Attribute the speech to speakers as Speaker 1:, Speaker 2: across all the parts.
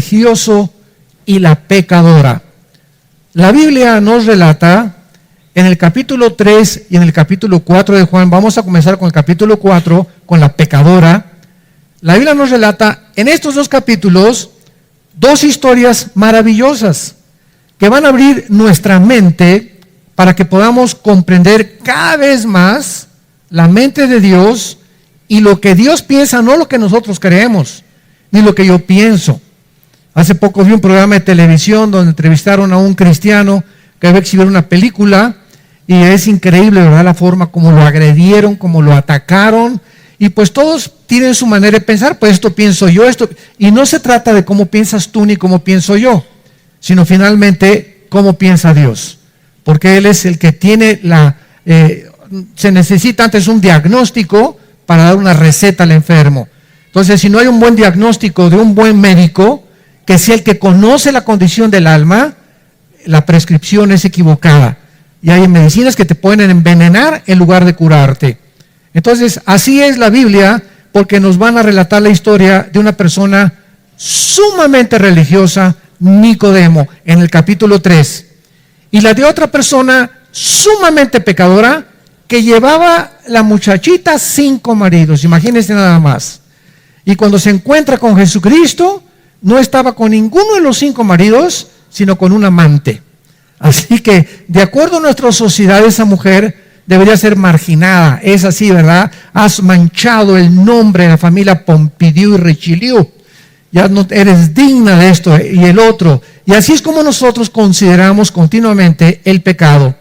Speaker 1: religioso y la pecadora. La Biblia nos relata en el capítulo 3 y en el capítulo 4 de Juan, vamos a comenzar con el capítulo 4, con la pecadora. La Biblia nos relata en estos dos capítulos dos historias maravillosas que van a abrir nuestra mente para que podamos comprender cada vez más la mente de Dios y lo que Dios piensa, no lo que nosotros creemos, ni lo que yo pienso. Hace poco vi un programa de televisión donde entrevistaron a un cristiano que iba a exhibir una película y es increíble, ¿verdad?, la forma como lo agredieron, como lo atacaron, y pues todos tienen su manera de pensar, pues esto pienso yo, esto, y no se trata de cómo piensas tú ni cómo pienso yo, sino finalmente cómo piensa Dios, porque Él es el que tiene se necesita antes un diagnóstico para dar una receta al enfermo. Entonces, si no hay un buen diagnóstico de un buen médico, que sea el que conoce la condición del alma, la prescripción es equivocada. Y hay medicinas que te pueden envenenar en lugar de curarte. Entonces, así es la Biblia, porque nos van a relatar la historia de una persona sumamente religiosa, Nicodemo, en el capítulo 3. Y la de otra persona sumamente pecadora, que llevaba la muchachita 5 maridos, imagínense nada más. Y cuando se encuentra con Jesucristo, no estaba con ninguno de los 5 maridos, sino con un amante. Así que, de acuerdo a nuestra sociedad, esa mujer debería ser marginada. Es así, ¿verdad? Has manchado el nombre de la familia Pompidou y Richelieu. Ya no eres digna de esto y el otro. Y así es como nosotros consideramos continuamente el pecado.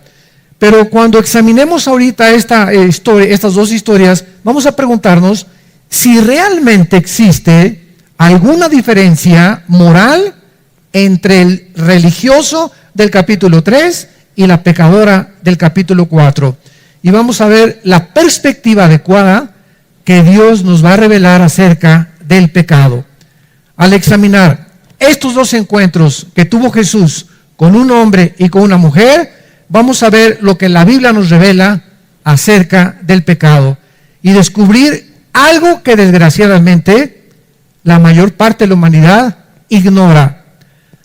Speaker 1: Pero cuando examinemos ahorita estas dos historias, vamos a preguntarnos si realmente existe alguna diferencia moral entre el religioso del capítulo 3 y la pecadora del capítulo 4. Y vamos a ver la perspectiva adecuada que Dios nos va a revelar acerca del pecado. Al examinar estos dos encuentros que tuvo Jesús con un hombre y con una mujer, vamos a ver lo que la Biblia nos revela acerca del pecado y descubrir algo que desgraciadamente la mayor parte de la humanidad ignora.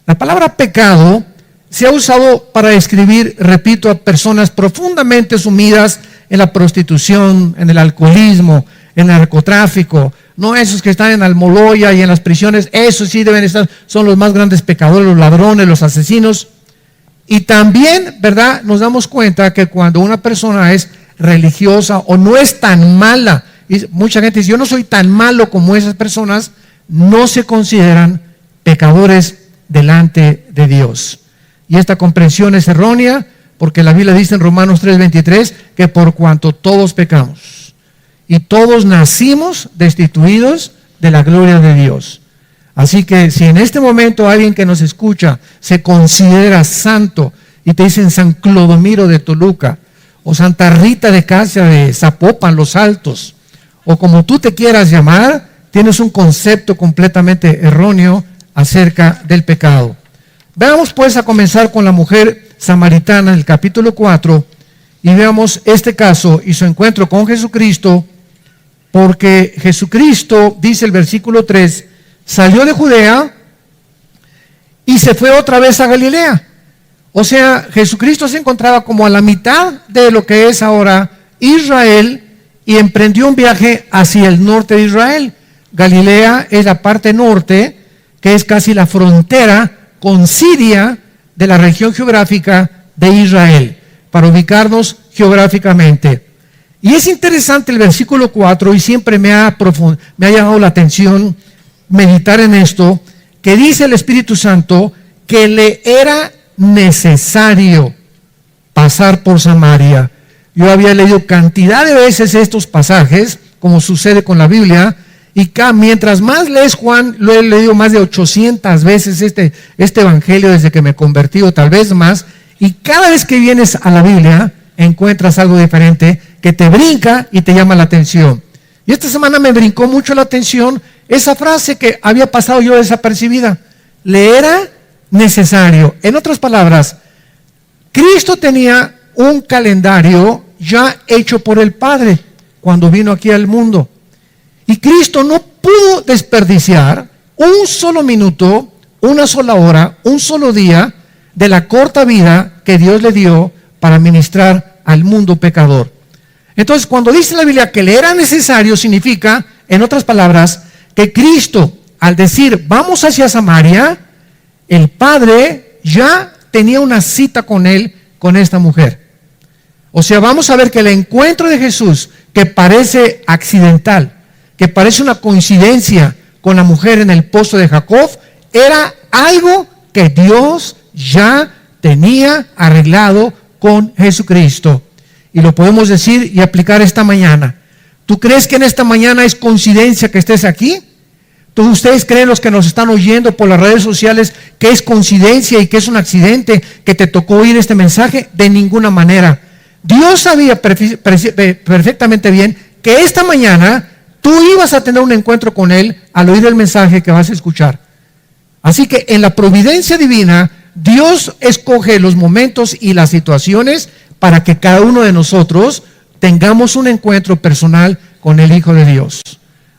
Speaker 1: La palabra pecado se ha usado para describir, repito, a personas profundamente sumidas en la prostitución, en el alcoholismo, en el narcotráfico. No esos que están en Almoloya y en las prisiones, esos sí deben estar, son los más grandes pecadores, los ladrones, los asesinos. Y también, ¿verdad?, nos damos cuenta que cuando una persona es religiosa o no es tan mala, y mucha gente dice, yo no soy tan malo como esas personas, no se consideran pecadores delante de Dios. Y esta comprensión es errónea, porque la Biblia dice en Romanos 3:23 que por cuanto todos pecamos y todos nacimos destituidos de la gloria de Dios. Así que si en este momento alguien que nos escucha se considera santo y te dicen San Clodomiro de Toluca o Santa Rita de Casia de Zapopan, Los Altos, o como tú te quieras llamar, tienes un concepto completamente erróneo acerca del pecado. Veamos pues a comenzar con la mujer samaritana en el capítulo 4 y veamos este caso y su encuentro con Jesucristo, porque Jesucristo, dice el versículo 3, salió de Judea y se fue otra vez a Galilea. O sea, Jesucristo se encontraba como a la mitad de lo que es ahora Israel y emprendió un viaje hacia el norte de Israel. Galilea es la parte norte, que es casi la frontera con Siria de la región geográfica de Israel, para ubicarnos geográficamente. Y es interesante el versículo 4, y siempre me ha llamado la atención meditar en esto, que dice el Espíritu Santo que le era necesario pasar por Samaria. Yo había leído cantidad de veces estos pasajes, como sucede con la Biblia, y mientras más lees Juan, lo he leído más de 800 veces este evangelio desde que me convertí, o tal vez más, y cada vez que vienes a la Biblia encuentras algo diferente que te brinca y te llama la atención. Y esta semana me brincó mucho la atención esa frase que había pasado yo desapercibida. Le era necesario. En otras palabras, Cristo tenía un calendario ya hecho por el Padre cuando vino aquí al mundo. Y Cristo no pudo desperdiciar un solo minuto una sola hora, un solo día de la corta vida que Dios le dio para ministrar al mundo pecador. Entonces, cuando dice la Biblia que le era necesario, significa, en otras palabras, que Cristo, al decir vamos hacia Samaria, el Padre ya tenía una cita con él, con esta mujer. O sea, vamos a ver que el encuentro de Jesús, que parece accidental, que parece una coincidencia con la mujer en el pozo de Jacob, era algo que Dios ya tenía arreglado con Jesucristo. Y lo podemos decir y aplicar esta mañana. ¿Tú crees que en esta mañana es coincidencia que estés aquí? ¿Ustedes creen, los que nos están oyendo por las redes sociales, que es coincidencia y que es un accidente que te tocó oír este mensaje? De ninguna manera. Dios sabía perfectamente bien que esta mañana tú ibas a tener un encuentro con Él al oír el mensaje que vas a escuchar. Así que en la providencia divina, Dios escoge los momentos y las situaciones para que cada uno de nosotros tengamos un encuentro personal con el Hijo de Dios.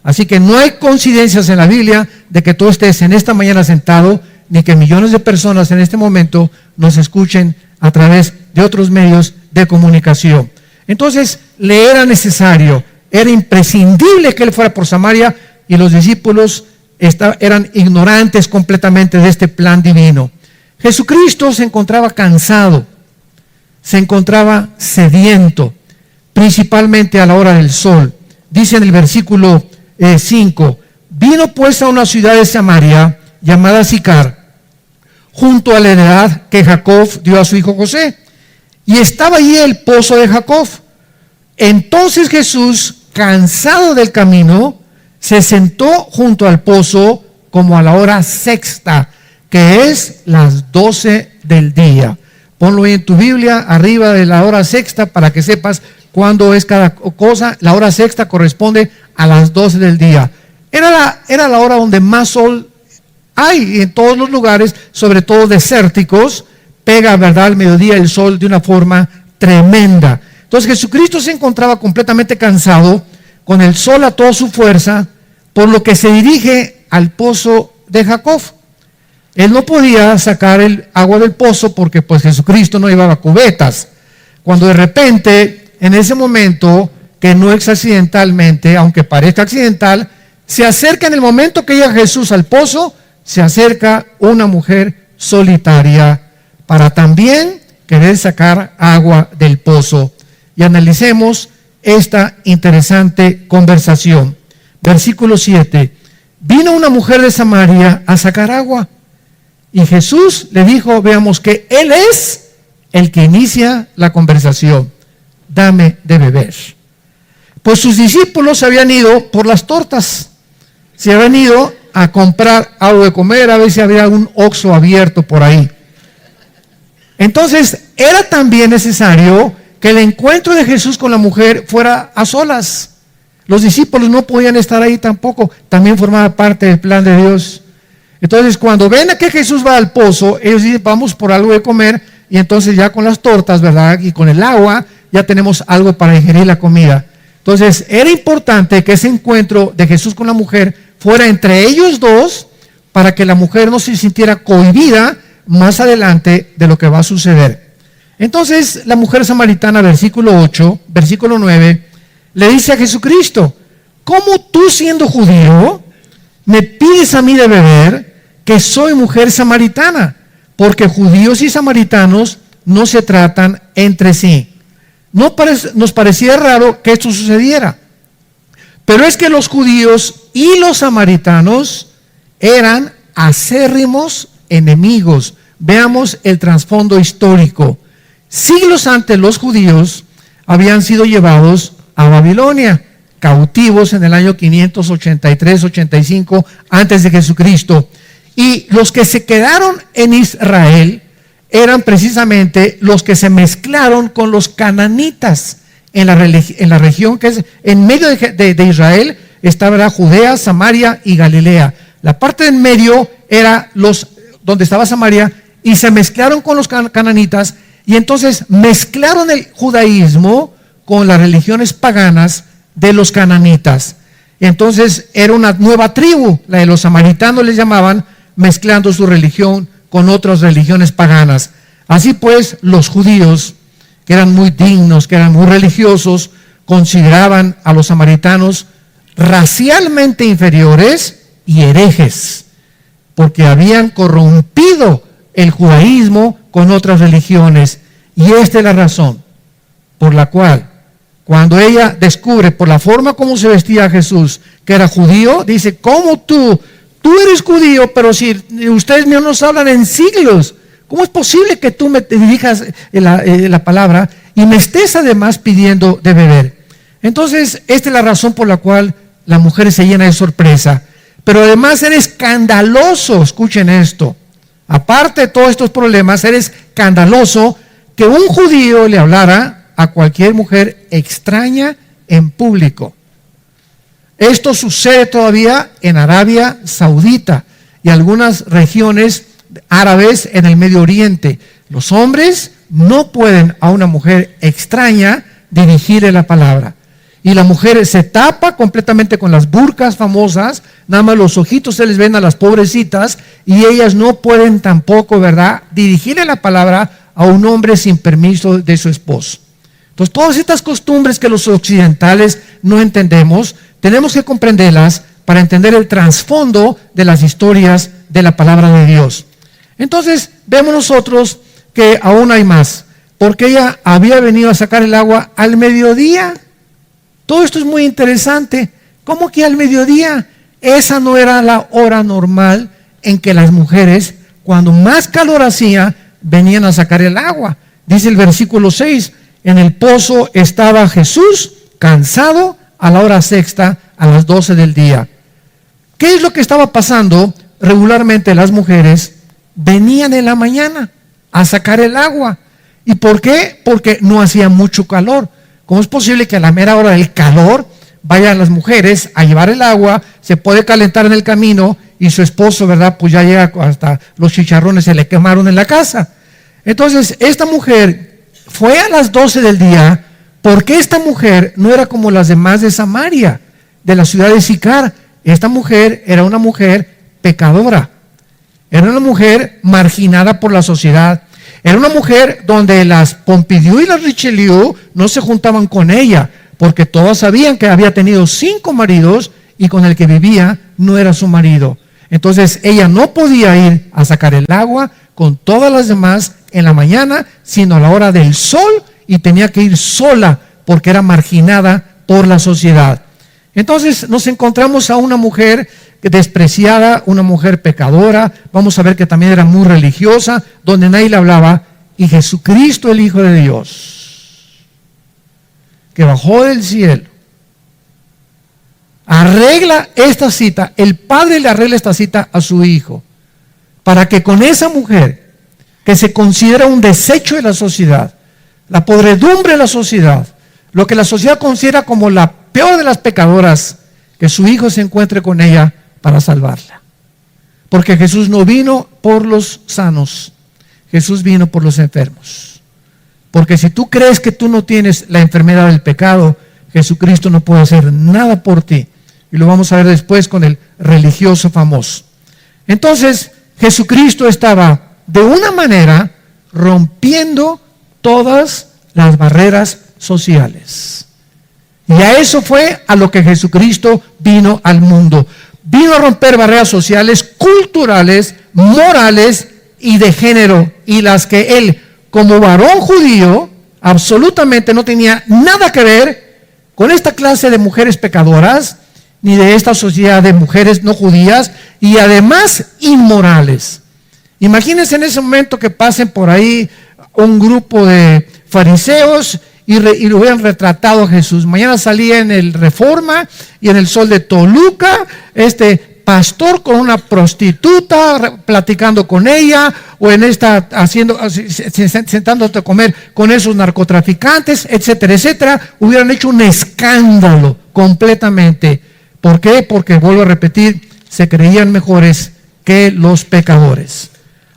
Speaker 1: Así que no hay coincidencias en la Biblia de que tú estés en esta mañana sentado, ni que millones de personas en este momento nos escuchen a través de otros medios de comunicación. Entonces, le era necesario, era imprescindible que él fuera por Samaria, y los discípulos eran ignorantes completamente de este plan divino. Jesucristo se encontraba cansado, se encontraba sediento, principalmente a la hora del sol. Dice en el versículo 5, vino pues a una ciudad de Samaria llamada Sicar, junto a la heredad que Jacob dio a su hijo José, y estaba allí el pozo de Jacob. Entonces Jesús, cansado del camino, se sentó junto al pozo como a la hora sexta, que es las 12 del día. Ponlo ahí en tu Biblia, arriba de la hora sexta, para que sepas cuándo es cada cosa. La hora sexta corresponde a las 12 del día. Era la hora donde más sol hay en todos los lugares, sobre todo desérticos. Pega, ¿verdad?, al mediodía el sol de una forma tremenda. Entonces Jesucristo se encontraba completamente cansado, con el sol a toda su fuerza, por lo que se dirige al pozo de Jacob. Él no podía sacar el agua del pozo porque pues Jesucristo no llevaba cubetas. Cuando de repente, en ese momento, que no es accidentalmente, aunque parezca accidental, se acerca, en el momento que llega Jesús al pozo, se acerca una mujer solitaria para también querer sacar agua del pozo. Y analicemos esta interesante conversación. Versículo 7. Vino una mujer de Samaria a sacar agua. Y Jesús le dijo, veamos, que Él es el que inicia la conversación. Dame de beber. Pues sus discípulos se habían ido por las tortas. Se habían ido a comprar algo de comer, a ver si había algún Oxxo abierto por ahí. Entonces, era también necesario que el encuentro de Jesús con la mujer fuera a solas. Los discípulos no podían estar ahí tampoco. También formaba parte del plan de Dios. Entonces, cuando ven a que Jesús va al pozo, ellos dicen, vamos por algo de comer, y entonces ya con las tortas, ¿verdad?, y con el agua, ya tenemos algo para ingerir la comida. Entonces, era importante que ese encuentro de Jesús con la mujer fuera entre ellos dos, para que la mujer no se sintiera cohibida más adelante de lo que va a suceder. Entonces, la mujer samaritana, versículo 8, versículo 9, le dice a Jesucristo, ¿cómo tú, siendo judío, me pides a mí de beber, que soy mujer samaritana? Porque judíos y samaritanos no se tratan entre sí. Nos parecía raro que esto sucediera, pero es que los judíos y los samaritanos eran acérrimos enemigos. Veamos el trasfondo histórico. Siglos antes, los judíos habían sido llevados a Babilonia, cautivos en el año 583-85 antes de Jesucristo. Y los que se quedaron en Israel eran precisamente los que se mezclaron con los cananitas en la región que es en medio de Israel. Estaba Judea, Samaria y Galilea. La parte en medio era donde estaba Samaria, y se mezclaron con los cananitas, y entonces mezclaron el judaísmo con las religiones paganas de los cananitas. Entonces era una nueva tribu, la de los samaritanos les llamaban, mezclando su religión con otras religiones paganas. Así pues, los judíos, que eran muy dignos, que eran muy religiosos, consideraban a los samaritanos racialmente inferiores y herejes, porque habían corrompido el judaísmo con otras religiones. Y esta es la razón por la cual, cuando ella descubre por la forma como se vestía Jesús, que era judío, dice: ¿cómo tú eres judío, pero si ustedes no nos hablan en siglos? ¿Cómo es posible que tú me dirijas la palabra y me estés además pidiendo de beber? Entonces, esta es la razón por la cual la mujer se llena de sorpresa. Pero además era escandaloso, escuchen esto, aparte de todos estos problemas, era escandaloso que un judío le hablara a cualquier mujer extraña en público. Esto sucede todavía en Arabia Saudita y algunas regiones árabes en el Medio Oriente. Los hombres no pueden a una mujer extraña dirigirle la palabra. Y la mujer se tapa completamente con las burkas famosas, nada más los ojitos se les ven a las pobrecitas, y ellas no pueden tampoco, ¿verdad?, dirigirle la palabra a un hombre sin permiso de su esposo. Entonces, todas estas costumbres que los occidentales no entendemos, tenemos que comprenderlas para entender el trasfondo de las historias de la palabra de Dios. Entonces, vemos nosotros que aún hay más, porque ella había venido a sacar el agua al mediodía. Todo esto es muy interesante. ¿Cómo que al mediodía? Esa no era la hora normal en que las mujeres, cuando más calor hacía, venían a sacar el agua. Dice el versículo 6, en el pozo estaba Jesús cansado a la hora sexta, a las 12 del día. ¿Qué es lo que estaba pasando? Regularmente las mujeres venían en la mañana a sacar el agua. ¿Y por qué? Porque no hacía mucho calor. ¿Cómo es posible que a la mera hora del calor vayan las mujeres a llevar el agua, se puede calentar en el camino y su esposo, ¿verdad?, pues ya llega hasta los chicharrones se le quemaron en la casa? Entonces, esta mujer fue a las 12 del día porque esta mujer no era como las demás de Samaria, de la ciudad de Sicar. Esta mujer era una mujer pecadora, era una mujer marginada por la sociedad. Era una mujer donde las Pompidou y las Richelieu no se juntaban con ella, porque todos sabían que había tenido 5 maridos y con el que vivía no era su marido. Entonces ella no podía ir a sacar el agua con todas las demás en la mañana, sino a la hora del sol, y tenía que ir sola porque era marginada por la sociedad. Entonces nos encontramos a una mujer despreciada, una mujer pecadora. Vamos a ver que también era muy religiosa, donde nadie le hablaba. Y Jesucristo, el Hijo de Dios, que bajó del cielo, arregla esta cita. El Padre le arregla esta cita a su Hijo, para que con esa mujer, que se considera un desecho de la sociedad, la podredumbre de la sociedad, lo que la sociedad considera como la peor de las pecadoras, que su Hijo se encuentre con ella para salvarla. Porque Jesús no vino por los sanos, Jesús vino por los enfermos. Porque si tú crees que tú no tienes la enfermedad del pecado, Jesucristo no puede hacer nada por ti. Y lo vamos a ver después con el religioso famoso. Entonces, Jesucristo estaba de una manera rompiendo todas las barreras sociales. Y a eso fue a lo que Jesucristo vino al mundo. Vino a romper barreras sociales, culturales, morales y de género, y las que él, como varón judío, absolutamente no tenía nada que ver con esta clase de mujeres pecadoras, ni de esta sociedad de mujeres no judías, y además inmorales. Imagínense en ese momento que pasen por ahí un grupo de fariseos y lo hubieran retratado a Jesús. Mañana salía en el Reforma y en el Sol de Toluca este pastor con una prostituta platicando con ella, o en esta sentándote a comer con esos narcotraficantes, etcétera, etcétera. Hubieran hecho un escándalo completamente. ¿Por qué? Porque, vuelvo a repetir, se creían mejores que los pecadores.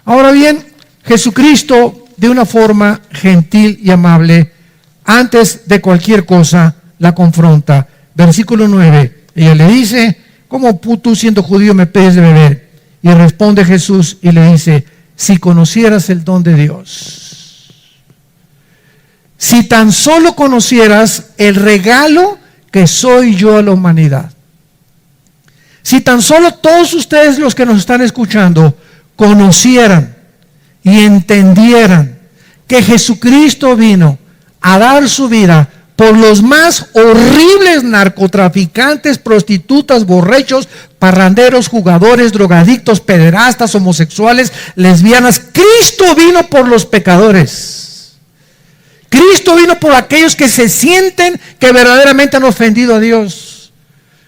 Speaker 1: Ahora bien, Jesucristo, de una forma gentil y amable, antes de cualquier cosa, la confronta. Versículo 9, ella le dice: ¿cómo tú, siendo judío, me pides de beber? Y responde Jesús y le dice, si conocieras el don de Dios, si tan solo conocieras el regalo que soy yo a la humanidad, si tan solo todos ustedes los que nos están escuchando conocieran y entendieran que Jesucristo vino a dar su vida por los más horribles narcotraficantes, prostitutas, borrachos, parranderos, jugadores, drogadictos, pederastas, homosexuales, lesbianas. Cristo vino por los pecadores. Cristo vino por aquellos que se sienten que verdaderamente han ofendido a Dios.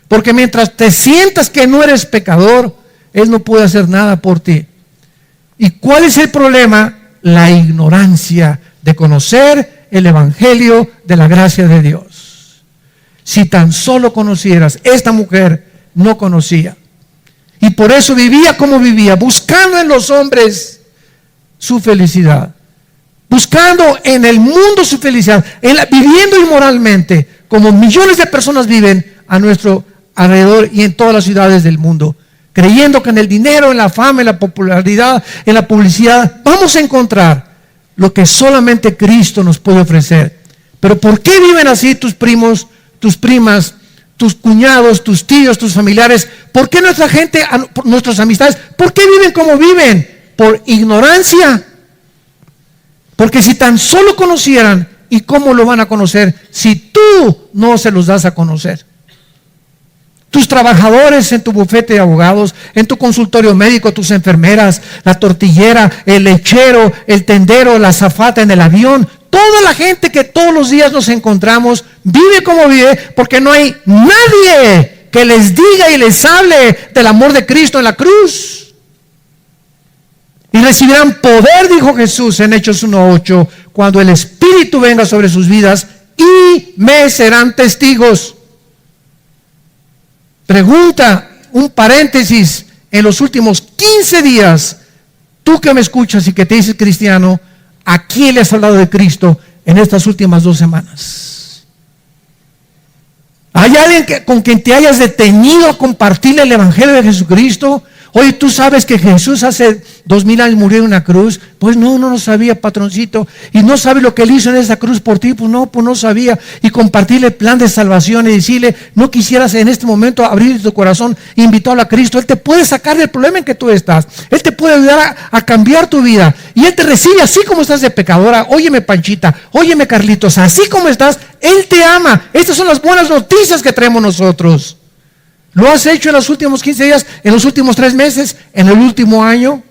Speaker 1: Porque mientras te sientas que no eres pecador, Él no puede hacer nada por ti. ¿Y cuál es el problema? La ignorancia de conocer el evangelio de la gracia de Dios. Si tan solo conocieras, esta mujer no conocía. Y por eso vivía como vivía, buscando en los hombres su felicidad. Buscando en el mundo su felicidad, viviendo inmoralmente, como millones de personas viven a nuestro alrededor y en todas las ciudades del mundo, creyendo que en el dinero, en la fama, en la popularidad, en la publicidad, vamos a encontrar lo que solamente Cristo nos puede ofrecer. Pero ¿por qué viven así tus primos, tus primas, tus cuñados, tus tíos, tus familiares? ¿Por qué nuestra gente, nuestras amistades, por qué viven como viven? Por ignorancia. Porque si tan solo conocieran, ¿y cómo lo van a conocer si tú no se los das a conocer? Tus trabajadores en tu bufete de abogados, en tu consultorio médico, tus enfermeras, la tortillera, el lechero, el tendero, la azafata en el avión, toda la gente que todos los días nos encontramos, vive como vive porque no hay nadie que les diga y les hable del amor de Cristo en la cruz. Y recibirán poder, dijo Jesús en Hechos 1:8, cuando el Espíritu venga sobre sus vidas y me serán testigos. Pregunta, un paréntesis, en los últimos 15 días, tú que me escuchas y que te dices cristiano, ¿a quién le has hablado de Cristo en estas últimas 2 semanas? ¿Hay alguien con quien te hayas detenido a compartirle el evangelio de Jesucristo? Oye, ¿tú sabes que Jesús hace 2000 años murió en una cruz? Pues no lo sabía, patroncito. ¿Y no sabe lo que Él hizo en esa cruz por ti? Pues no sabía. Y compartirle el plan de salvación y decirle, no quisieras en este momento abrir tu corazón, invitarlo a Cristo. Él te puede sacar del problema en que tú estás. Él te puede ayudar a cambiar tu vida. Y Él te recibe así como estás de pecadora. Óyeme, Panchita, óyeme, Carlitos, así como estás, Él te ama. Estas son las buenas noticias que traemos nosotros. ¿Lo has hecho en los últimos 15 días, en los últimos 3 meses, en el último año?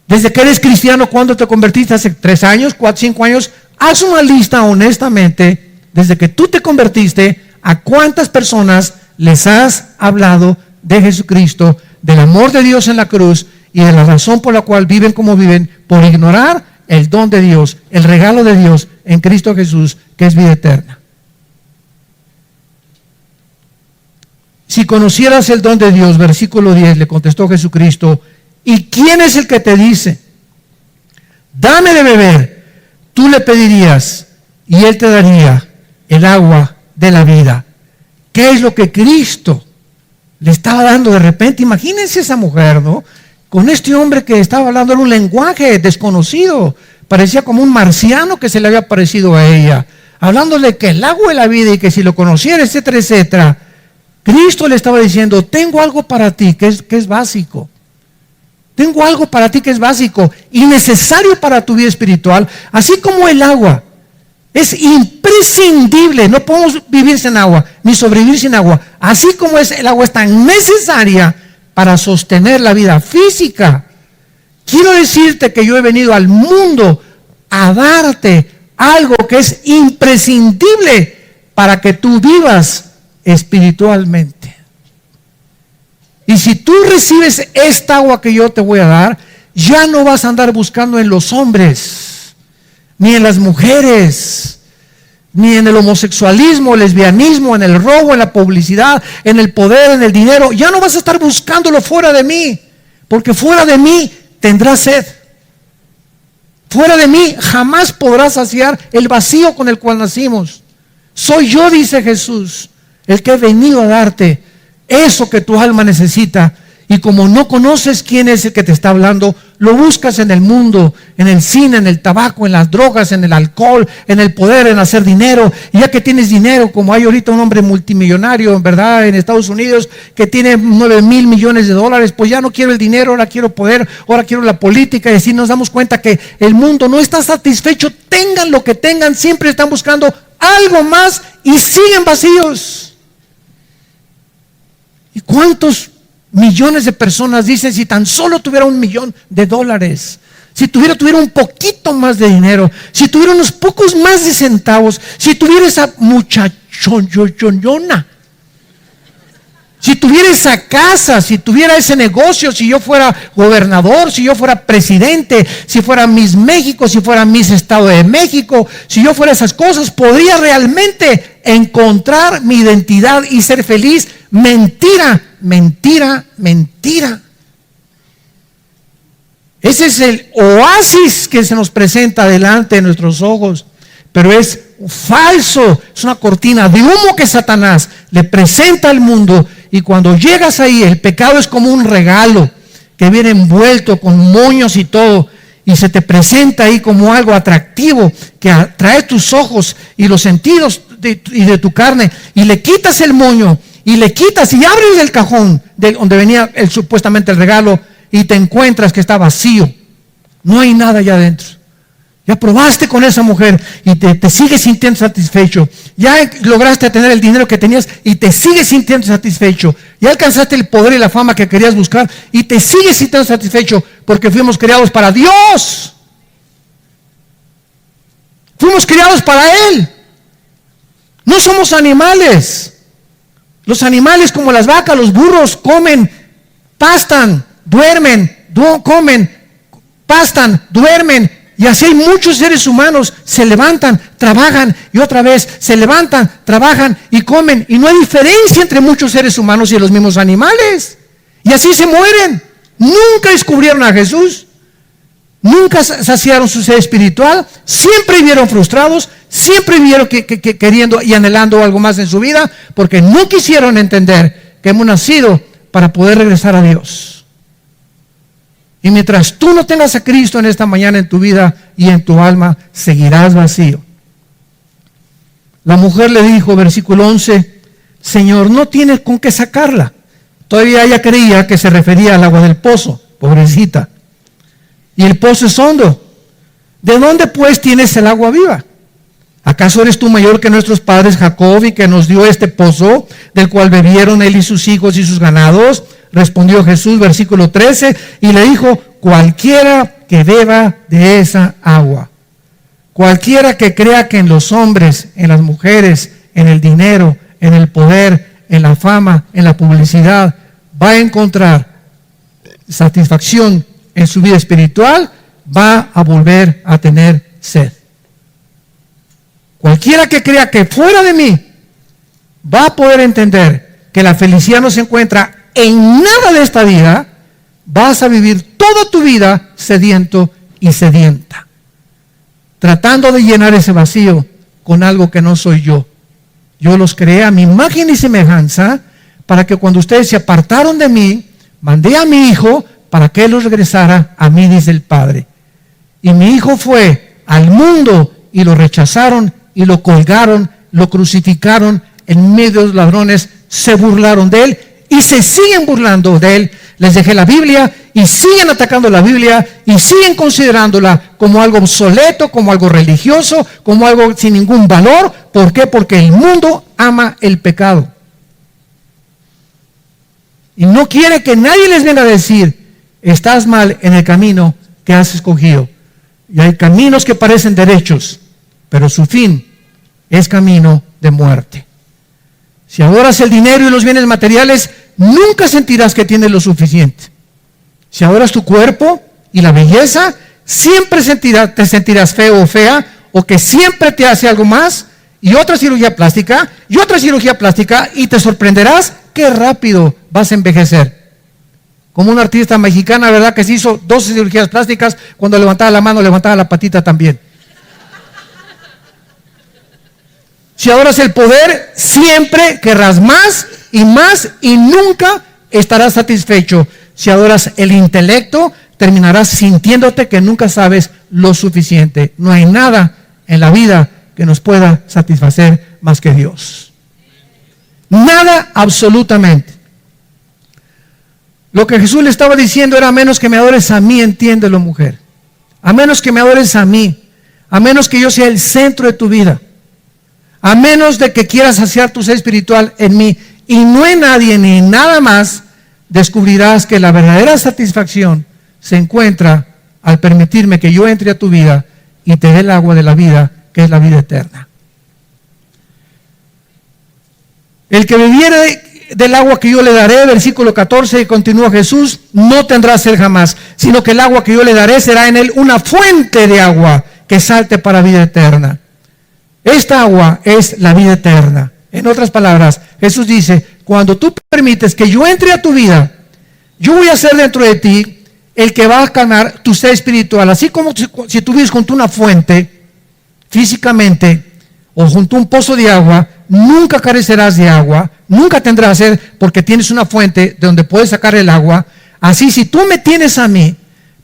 Speaker 1: Desde que eres cristiano, ¿cuándo te convertiste? ¿Hace 3 años, 4, 5 años? Haz una lista honestamente, desde que tú te convertiste, a cuántas personas les has hablado de Jesucristo, del amor de Dios en la cruz y de la razón por la cual viven como viven, por ignorar el don de Dios, el regalo de Dios en Cristo Jesús, que es vida eterna. Si conocieras el don de Dios, versículo 10, le contestó Jesucristo, ¿y quién es el que te dice? Dame de beber. Tú le pedirías y Él te daría el agua de la vida. ¿Qué es lo que Cristo le estaba dando de repente? Imagínense esa mujer, ¿no? Con este hombre que estaba hablando en un lenguaje desconocido. Parecía como un marciano que se le había parecido a ella. Hablándole que el agua de la vida y que si lo conociera, etcétera, etcétera. Cristo le estaba diciendo, tengo algo para ti que es básico. Tengo algo para ti que es básico y necesario para tu vida espiritual, así como el agua. Es imprescindible, no podemos vivir sin agua, ni sobrevivir sin agua. Así como el agua es tan necesaria para sostener la vida física. Quiero decirte que yo he venido al mundo a darte algo que es imprescindible para que tú vivas espiritualmente. Y si tú recibes esta agua que yo te voy a dar, ya no vas a andar buscando en los hombres, ni en las mujeres, ni en el homosexualismo, el lesbianismo, en el robo, en la publicidad, en el poder, en el dinero. Ya no vas a estar buscándolo fuera de mí, porque fuera de mí tendrás sed. Fuera de mí jamás podrás saciar el vacío con el cual nacimos. Soy yo, dice Jesús, el que he venido a darte eso que tu alma necesita. Y como no conoces quién es el que te está hablando, lo buscas en el mundo, en el cine, en el tabaco, en las drogas, en el alcohol, en el poder, en hacer dinero. Y ya que tienes dinero, como hay ahorita un hombre multimillonario, en verdad, en Estados Unidos, que tiene 9,000 millones de dólares, pues ya no quiero el dinero, ahora quiero poder, ahora quiero la política. Y así nos damos cuenta que el mundo no está satisfecho, tengan lo que tengan, siempre están buscando algo más y siguen vacíos. ¿Y cuántos millones de personas dicen, si tan solo tuviera $1,000,000, si tuviera un poquito más de dinero, si tuviera unos pocos más de centavos, si tuviera esa muchachona, si tuviera esa casa, si tuviera ese negocio, si yo fuera gobernador, si yo fuera presidente, si fuera Miss México, si fuera Miss Estado de México, si yo fuera esas cosas, podría realmente encontrar mi identidad y ser feliz. Mentira, mentira, mentira. Ese es el oasis que se nos presenta delante de nuestros ojos, pero es falso, es una cortina de humo que Satanás le presenta al mundo. Y cuando llegas ahí, el pecado es como un regalo que viene envuelto con moños y todo, y se te presenta ahí como algo atractivo que atrae tus ojos y los sentidos de tu carne, y le quitas el moño y le quitas y abres el cajón de donde venía supuestamente el regalo, y te encuentras que está vacío, no hay nada allá adentro. Ya probaste con esa mujer y te sigues sintiendo satisfecho. Ya lograste tener el dinero que tenías y te sigues sintiendo satisfecho. Ya alcanzaste el poder y la fama que querías buscar y te sigues sintiendo satisfecho, porque fuimos creados para Dios. Fuimos creados para Él. No somos animales. Los animales, como las vacas, los burros, comen, pastan, duermen, comen, pastan, duermen. Y así hay muchos seres humanos, se levantan, trabajan y otra vez se levantan, trabajan y comen. Y no hay diferencia entre muchos seres humanos y los mismos animales. Y así se mueren. Nunca descubrieron a Jesús. Nunca saciaron su sed espiritual. Siempre vivieron frustrados. Siempre vivieron queriendo y anhelando algo más en su vida, porque no quisieron entender que hemos nacido para poder regresar a Dios. Y mientras tú no tengas a Cristo en esta mañana en tu vida y en tu alma, seguirás vacío. La mujer le dijo, versículo 11, Señor, no tienes con qué sacarla. Todavía ella creía que se refería al agua del pozo, pobrecita. Y el pozo es hondo. ¿De dónde pues tienes el agua viva? ¿Acaso eres tú mayor que nuestros padres Jacob, y que nos dio este pozo, del cual bebieron él y sus hijos y sus ganados? Respondió Jesús, versículo 13, y le dijo, cualquiera que beba de esa agua, cualquiera que crea que en los hombres, en las mujeres, en el dinero, en el poder, en la fama, en la publicidad, va a encontrar satisfacción en su vida espiritual, va a volver a tener sed. Cualquiera que crea que fuera de mí va a poder entender que la felicidad no se encuentra en nada de esta vida. Vas a vivir toda tu vida sediento y sedienta, tratando de llenar ese vacío con algo que no soy yo. Yo los creé a mi imagen y semejanza, para que cuando ustedes se apartaron de mí, mandé a mi hijo para que él los regresara a mí, dice el Padre. Y mi hijo fue al mundo y lo rechazaron y lo colgaron, lo crucificaron en medio de los ladrones, se burlaron de él y se siguen burlando de él. Les dejé la Biblia y siguen atacando la Biblia y siguen considerándola como algo obsoleto, como algo religioso, como algo sin ningún valor. ¿Por qué? Porque el mundo ama el pecado y no quiere que nadie les venga a decir, estás mal en el camino que has escogido. Y hay caminos que parecen derechos, pero su fin es camino de muerte. Si adoras el dinero y los bienes materiales, nunca sentirás que tienes lo suficiente. Si adoras tu cuerpo y la belleza, siempre te sentirás feo o fea, o que siempre te hace algo más, y otra cirugía plástica, y te sorprenderás qué rápido vas a envejecer. Como una artista mexicana, ¿verdad? Que se hizo 12 cirugías plásticas, cuando levantaba la mano, levantaba la patita también. Si adoras el poder, siempre querrás más y nunca estarás satisfecho. Si adoras el intelecto, terminarás sintiéndote que nunca sabes lo suficiente. No hay nada en la vida que nos pueda satisfacer más que Dios. Nada, absolutamente. Lo que Jesús le estaba diciendo era: a menos que me adores a mí, entiéndelo, mujer. A menos que me adores a mí, a menos que yo sea el centro de tu vida, a menos de que quieras saciar tu ser espiritual en mí y no en nadie ni nada más, descubrirás que la verdadera satisfacción se encuentra al permitirme que yo entre a tu vida y te dé el agua de la vida, que es la vida eterna. El que bebiere del agua que yo le daré, versículo 14, y continúa Jesús, no tendrá sed jamás, sino que el agua que yo le daré será en él una fuente de agua que salte para vida eterna. Esta agua es la vida eterna. En otras palabras, Jesús dice: cuando tú permites que yo entre a tu vida, yo voy a ser dentro de ti el que va a calmar tu ser espiritual. Así como si tú vives junto a una fuente, físicamente, o junto a un pozo de agua, nunca carecerás de agua, nunca tendrás sed, porque tienes una fuente de donde puedes sacar el agua. Así, si tú me tienes a mí,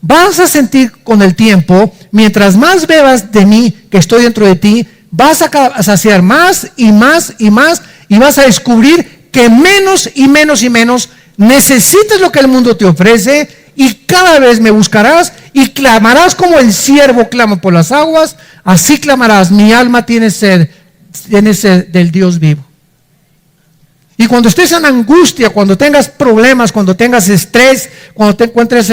Speaker 1: vas a sentir con el tiempo, mientras más bebas de mí, que estoy dentro de ti, vas a saciar más y más y más, y vas a descubrir que menos y menos y menos necesitas lo que el mundo te ofrece, y cada vez me buscarás y clamarás como el siervo clama por las aguas. Así clamarás: mi alma tiene sed del Dios vivo. Y cuando estés en angustia, cuando tengas problemas, cuando tengas estrés, cuando te encuentres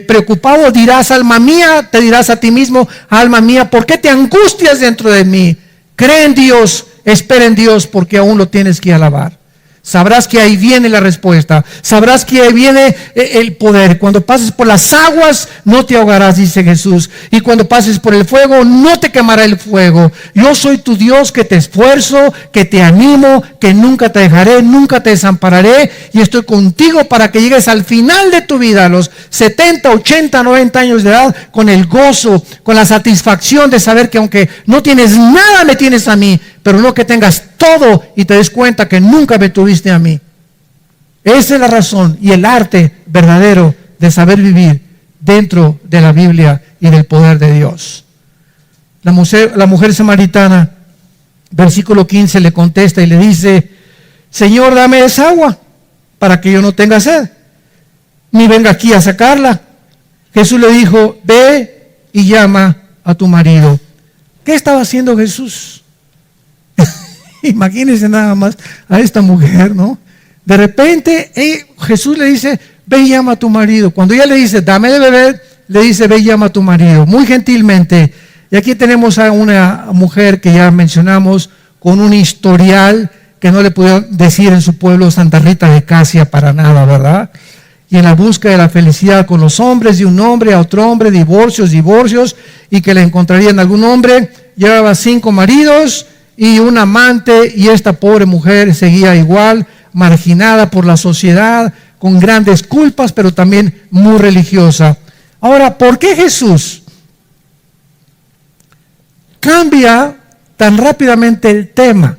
Speaker 1: preocupado, dirás: alma mía, te dirás a ti mismo: alma mía, ¿por qué te angustias dentro de mí? Cree en Dios, espera en Dios, porque aún lo tienes que alabar. Sabrás que ahí viene la respuesta. Sabrás que ahí viene el poder. Cuando pases por las aguas, no te ahogarás, dice Jesús. Y cuando pases por el fuego, no te quemará el fuego. Yo soy tu Dios, que te esfuerzo, que te animo, que nunca te dejaré, nunca te desampararé. Y estoy contigo para que llegues al final de tu vida, a los 70, 80, 90 años de edad, con el gozo, con la satisfacción de saber que aunque no tienes nada, me tienes a mí. Pero no que tengas todo y te des cuenta que nunca me tuviste a mí. Esa es la razón y el arte verdadero de saber vivir dentro de la Biblia y del poder de Dios. La mujer samaritana, versículo 15, le contesta y le dice: Señor, dame esa agua para que yo no tenga sed, ni venga aquí a sacarla. Jesús le dijo: ve y llama a tu marido. ¿Qué estaba haciendo Jesús? Imagínense nada más a esta mujer, ¿no? De repente Jesús le dice: ve y llama a tu marido. Cuando ella le dice: dame de beber, le dice: ve y llama a tu marido. Muy gentilmente. Y aquí tenemos a una mujer que ya mencionamos, con un historial que no le pudieron decir en su pueblo Santa Rita de Casia para nada, ¿verdad? Y en la búsqueda de la felicidad con los hombres, de un hombre a otro hombre, divorcios, y que le encontraría en algún hombre. Llevaba 5 maridos y un amante, y esta pobre mujer seguía igual, marginada por la sociedad, con grandes culpas, pero también muy religiosa. Ahora, ¿por qué Jesús cambia tan rápidamente el tema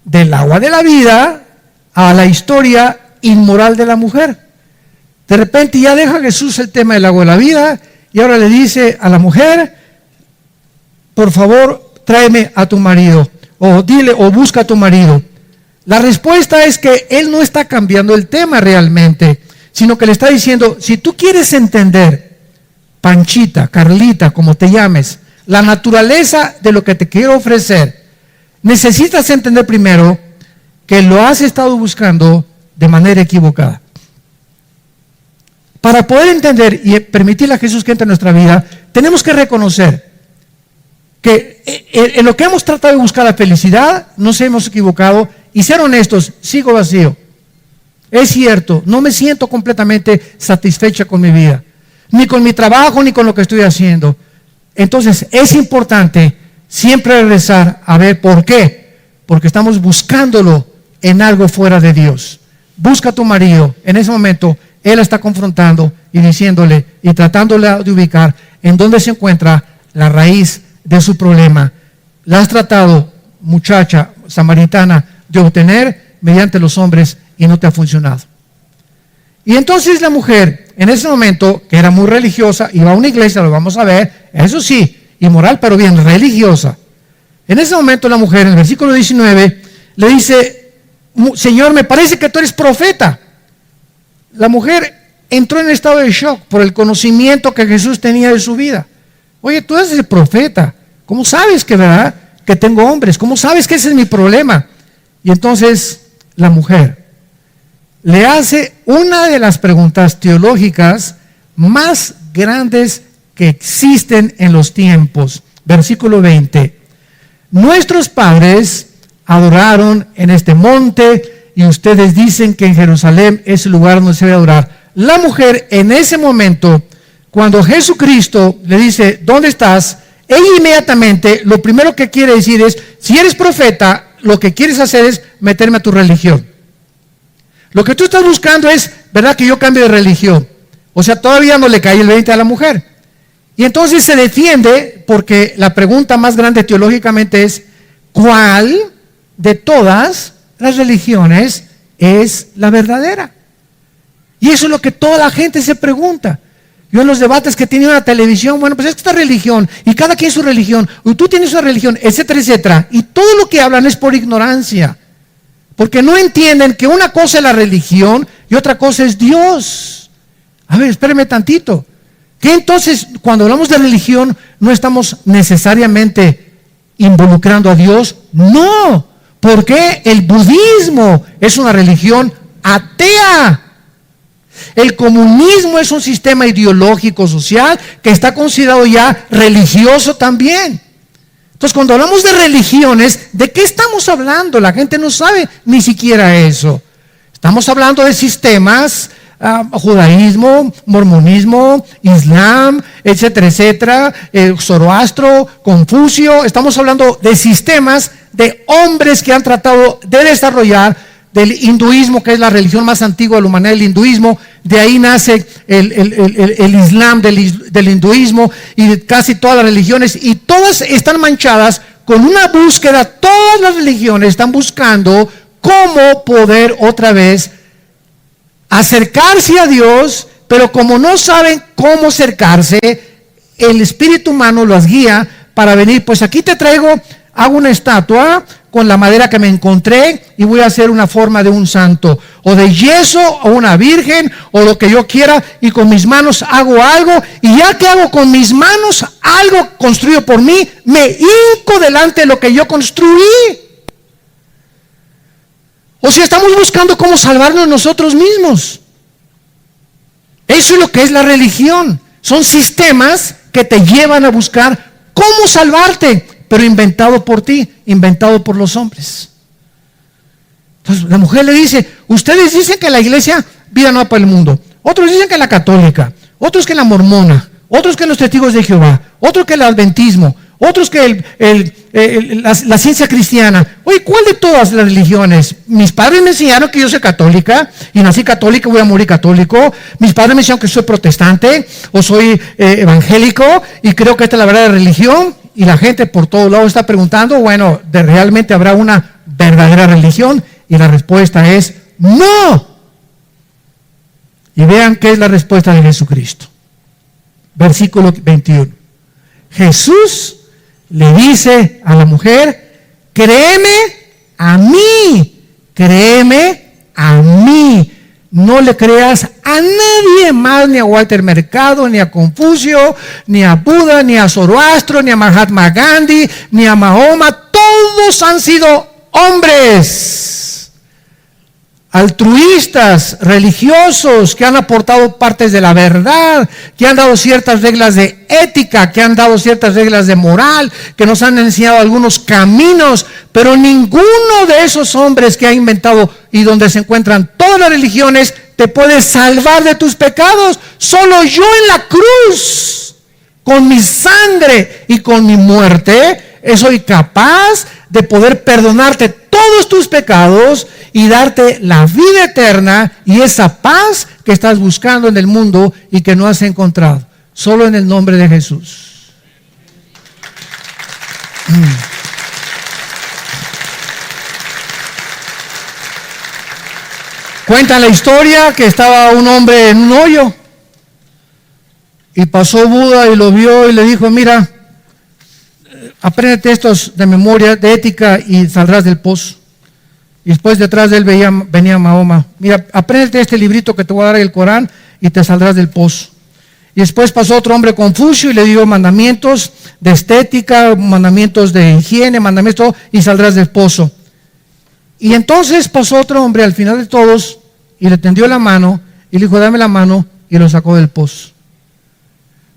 Speaker 1: del agua de la vida a la historia inmoral de la mujer? De repente ya deja Jesús el tema del agua de la vida y ahora le dice a la mujer: por favor, tráeme a tu marido, o dile, o busca a tu marido. La respuesta es que él no está cambiando el tema realmente, sino que le está diciendo: si tú quieres entender, Panchita, Carlita, como te llames, la naturaleza de lo que te quiero ofrecer, necesitas entender primero que lo has estado buscando de manera equivocada. Para poder entender y permitirle a Jesús que entre en nuestra vida, tenemos que reconocer que en lo que hemos tratado de buscar la felicidad, nos hemos equivocado, y ser honestos, sigo vacío. Es cierto, no me siento completamente satisfecha con mi vida, ni con mi trabajo, ni con lo que estoy haciendo. Entonces, es importante siempre regresar a ver por qué. Porque estamos buscándolo en algo fuera de Dios. Busca a tu marido. En ese momento, él está confrontando y diciéndole y tratándole de ubicar en dónde se encuentra la raíz de su problema. La has tratado, muchacha samaritana, de obtener mediante los hombres y no te ha funcionado. Y entonces la mujer, en ese momento, que era muy religiosa, iba a una iglesia, lo vamos a ver, eso sí, inmoral, pero bien religiosa. En ese momento la mujer, en el versículo 19, le dice, Señor, me parece que tú eres profeta. La mujer entró en estado de shock por el conocimiento que Jesús tenía de su vida. Oye, tú eres el profeta. ¿Cómo sabes que, verdad, que tengo hombres? ¿Cómo sabes que ese es mi problema? Y entonces la mujer le hace una de las preguntas teológicas más grandes que existen en los tiempos. Versículo 20. Nuestros padres adoraron en este monte y ustedes dicen que en Jerusalén es el lugar donde se debe adorar. La mujer en ese momento, cuando Jesucristo le dice, ¿dónde estás? Ella inmediatamente lo primero que quiere decir es, si eres profeta, lo que quieres hacer es meterme a tu religión. Lo que tú estás buscando es, ¿verdad?, que yo cambie de religión. O sea, todavía no le cae el 20 a la mujer. Y entonces se defiende porque la pregunta más grande teológicamente es, ¿cuál de todas las religiones es la verdadera? Y eso es lo que toda la gente se pregunta. Yo en los debates que tenía en la televisión, bueno, pues esta religión, y cada quien su religión, y tú tienes una religión, etcétera, etcétera. Y todo lo que hablan es por ignorancia. Porque no entienden que una cosa es la religión y otra cosa es Dios. A ver, espéreme tantito. ¿Qué entonces, cuando hablamos de religión, no estamos necesariamente involucrando a Dios? No, porque el budismo es una religión atea. El comunismo es un sistema ideológico social que está considerado ya religioso también. Entonces, cuando hablamos de religiones, ¿de qué estamos hablando? La gente no sabe ni siquiera eso. Estamos hablando de sistemas, judaísmo, mormonismo, islam, etcétera, etcétera, Zoroastro, Confucio. Estamos hablando de sistemas de hombres que han tratado de desarrollar del hinduismo, que es la religión más antigua de la humanidad, el hinduismo. De ahí nace el islam del hinduismo y de casi todas las religiones, y todas están manchadas con una búsqueda. Todas las religiones están buscando cómo poder otra vez acercarse a Dios, pero como no saben cómo acercarse, el espíritu humano los guía para venir. Pues aquí te traigo, hago una estatua con la madera que me encontré y voy a hacer una forma de un santo, o de yeso, o una virgen, o lo que yo quiera, y con mis manos hago algo, y ya que hago con mis manos algo construido por mí, me hinco delante de lo que yo construí. O sea, estamos buscando cómo salvarnos nosotros mismos. Eso es lo que es la religión. Son sistemas que te llevan a buscar cómo salvarte, pero inventado por ti, inventado por los hombres. Entonces la mujer le dice, ustedes dicen que la iglesia Vida Nueva para el Mundo, otros dicen que la católica, otros que la mormona, otros que los testigos de Jehová, otros que el adventismo, otros que la ciencia cristiana. Oye, ¿cuál de todas las religiones? Mis padres me enseñaron que yo soy católica y nací católica, voy a morir católico. Mis padres me enseñaron que soy protestante o soy evangélico y creo que esta es la verdadera religión. Y la gente por todos lados está preguntando, bueno, ¿realmente habrá una verdadera religión? Y la respuesta es no. Y vean qué es la respuesta de Jesucristo. Versículo 21. Jesús le dice a la mujer, créeme a mí, no le creas a nadie más, ni a Walter Mercado, ni a Confucio, ni a Buda, ni a Zoroastro, ni a Mahatma Gandhi, ni a Mahoma. Todos han sido hombres altruistas, religiosos, que han aportado partes de la verdad, que han dado ciertas reglas de ética, que han dado ciertas reglas de moral, que nos han enseñado algunos caminos, pero ninguno de esos hombres que ha inventado y donde se encuentran todas las religiones te puede salvar de tus pecados. Solo yo en la cruz, con mi sangre y con mi muerte, soy capaz de poder perdonarte todos tus pecados y darte la vida eterna y esa paz que estás buscando en el mundo y que no has encontrado. Solo en el nombre de Jesús. Mm. Cuenta la historia que estaba un hombre en un hoyo y pasó Buda y lo vio y le dijo, mira, apréndete estos de memoria, de ética y saldrás del pozo. Y después detrás de él venía Mahoma, mira, apréndete este librito que te voy a dar, el Corán, y te saldrás del pozo. Y después pasó otro hombre, Confucio, y le dio mandamientos de estética, mandamientos de higiene, mandamientos, y saldrás del pozo. Y entonces pasó otro hombre al final de todos y le tendió la mano y le dijo, dame la mano, y lo sacó del pozo.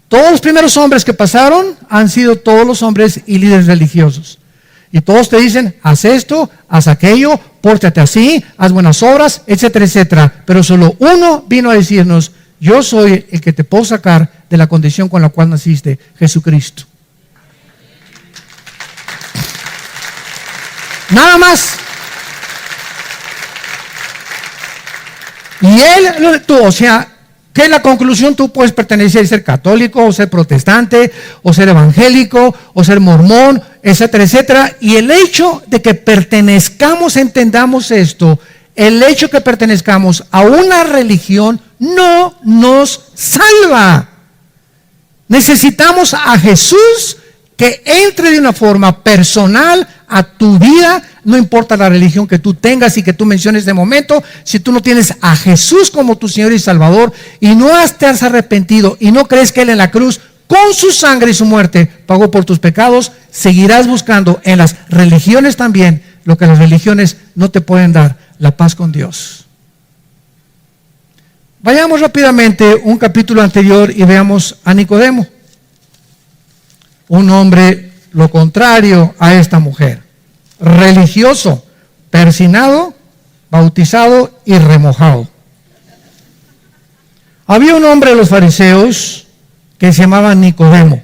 Speaker 1: Todos los primeros hombres que pasaron han sido todos los hombres y líderes religiosos. Y todos te dicen, haz esto, haz aquello, pórtate así, haz buenas obras, etcétera, etcétera. Pero solo uno vino a decirnos, yo soy el que te puedo sacar de la condición con la cual naciste, Jesucristo. Nada más. Y él, tú, o sea, ¿qué es la conclusión? Tú puedes pertenecer y ser católico, o ser protestante, o ser evangélico, o ser mormón, etcétera, etcétera. Y el hecho de que pertenezcamos, entendamos esto, el hecho de que pertenezcamos a una religión no nos salva. Necesitamos a Jesús que entre de una forma personal a tu vida, no importa la religión que tú tengas y que tú menciones de momento. Si tú no tienes a Jesús como tu Señor y Salvador y no te has arrepentido y no crees que Él en la cruz con su sangre y su muerte pagó por tus pecados, seguirás buscando en las religiones también lo que las religiones no te pueden dar, la paz con Dios. Vayamos rápidamente un capítulo anterior y veamos a Nicodemo, un hombre lo contrario a esta mujer, religioso, persinado, bautizado y remojado. Había un hombre de los fariseos que se llamaba Nicodemo,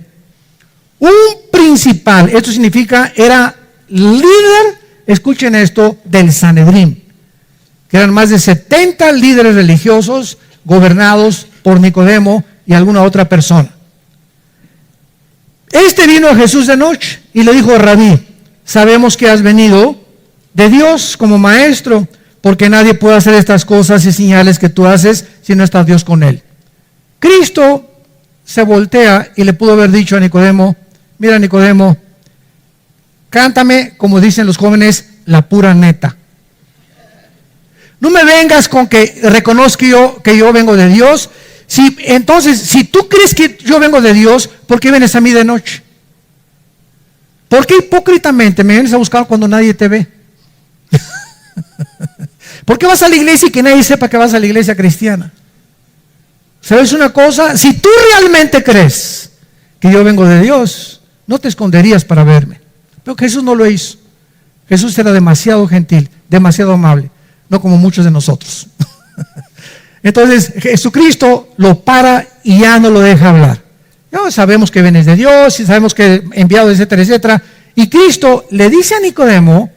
Speaker 1: un principal, esto significa era líder, escuchen esto, del Sanedrín, que eran más de 70 líderes religiosos gobernados por Nicodemo y alguna otra persona. Este vino a Jesús de noche y le dijo, Rabí, sabemos que has venido de Dios como maestro, porque nadie puede hacer estas cosas y señales que tú haces si no está Dios con él. Cristo se voltea y le pudo haber dicho a Nicodemo, mira Nicodemo, cántame, como dicen los jóvenes, la pura neta. No me vengas con que reconozco que yo vengo de Dios. Entonces, si tú crees que yo vengo de Dios, ¿por qué vienes a mí de noche? ¿Por qué hipócritamente me vienes a buscar cuando nadie te ve? ¿Por qué vas a la iglesia y que nadie sepa que vas a la iglesia cristiana? ¿Sabes una cosa? Si tú realmente crees que yo vengo de Dios, no te esconderías para verme. Pero Jesús no lo hizo. Jesús era demasiado gentil, demasiado amable, no como muchos de nosotros. Entonces Jesucristo lo para y ya no lo deja hablar. Ya sabemos que vienes de Dios y sabemos que enviado, etcétera, etcétera. Y Cristo le dice a Nicodemo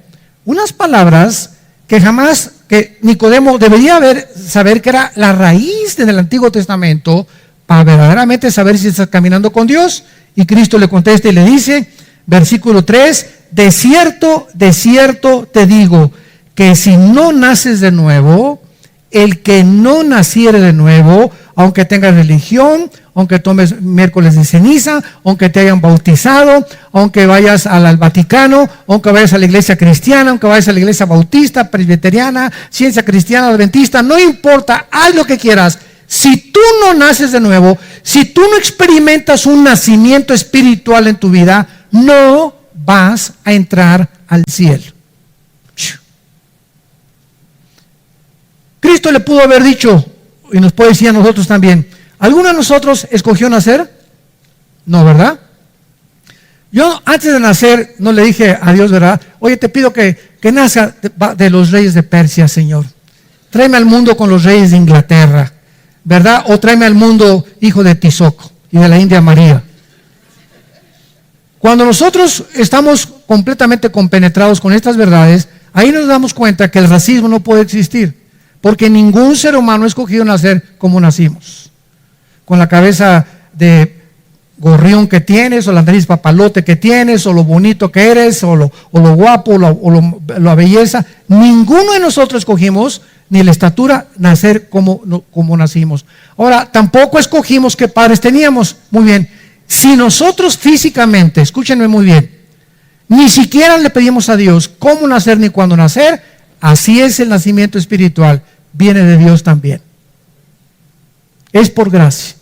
Speaker 1: unas palabras que jamás, que Nicodemo debería saber que era la raíz del Antiguo Testamento para verdaderamente saber si estás caminando con Dios. Y Cristo le contesta y le dice, versículo 3, de cierto te digo, que si no naces de nuevo, el que no naciere de nuevo, aunque tengas religión, aunque tomes miércoles de ceniza, aunque te hayan bautizado, aunque vayas al Vaticano, aunque vayas a la iglesia cristiana, aunque vayas a la iglesia bautista, presbiteriana, ciencia cristiana, adventista, no importa, haz lo que quieras. Si tú no naces de nuevo, si tú no experimentas un nacimiento espiritual en tu vida, no vas a entrar al cielo. Cristo le pudo haber dicho, y nos puede decir a nosotros también, ¿alguno de nosotros escogió nacer? No, ¿verdad? Yo antes de nacer no le dije a Dios, ¿verdad? Oye, te pido que nazca de los reyes de Persia, Señor. Tráeme al mundo con los reyes de Inglaterra, ¿verdad? O tráeme al mundo hijo de Tizoc y de la India María. Cuando nosotros estamos completamente compenetrados con estas verdades, ahí nos damos cuenta que el racismo no puede existir. Porque ningún ser humano ha escogido nacer como nacimos. Con la cabeza de gorrión que tienes, o la nariz papalote que tienes, o lo bonito que eres, o lo guapo, o la belleza. Ninguno de nosotros escogimos ni la estatura, nacer como nacimos. Ahora, tampoco escogimos qué padres teníamos. Muy bien. Si nosotros físicamente, escúchenme muy bien, ni siquiera le pedimos a Dios cómo nacer ni cuándo nacer, así es el nacimiento espiritual. Viene de Dios también. Es por gracia.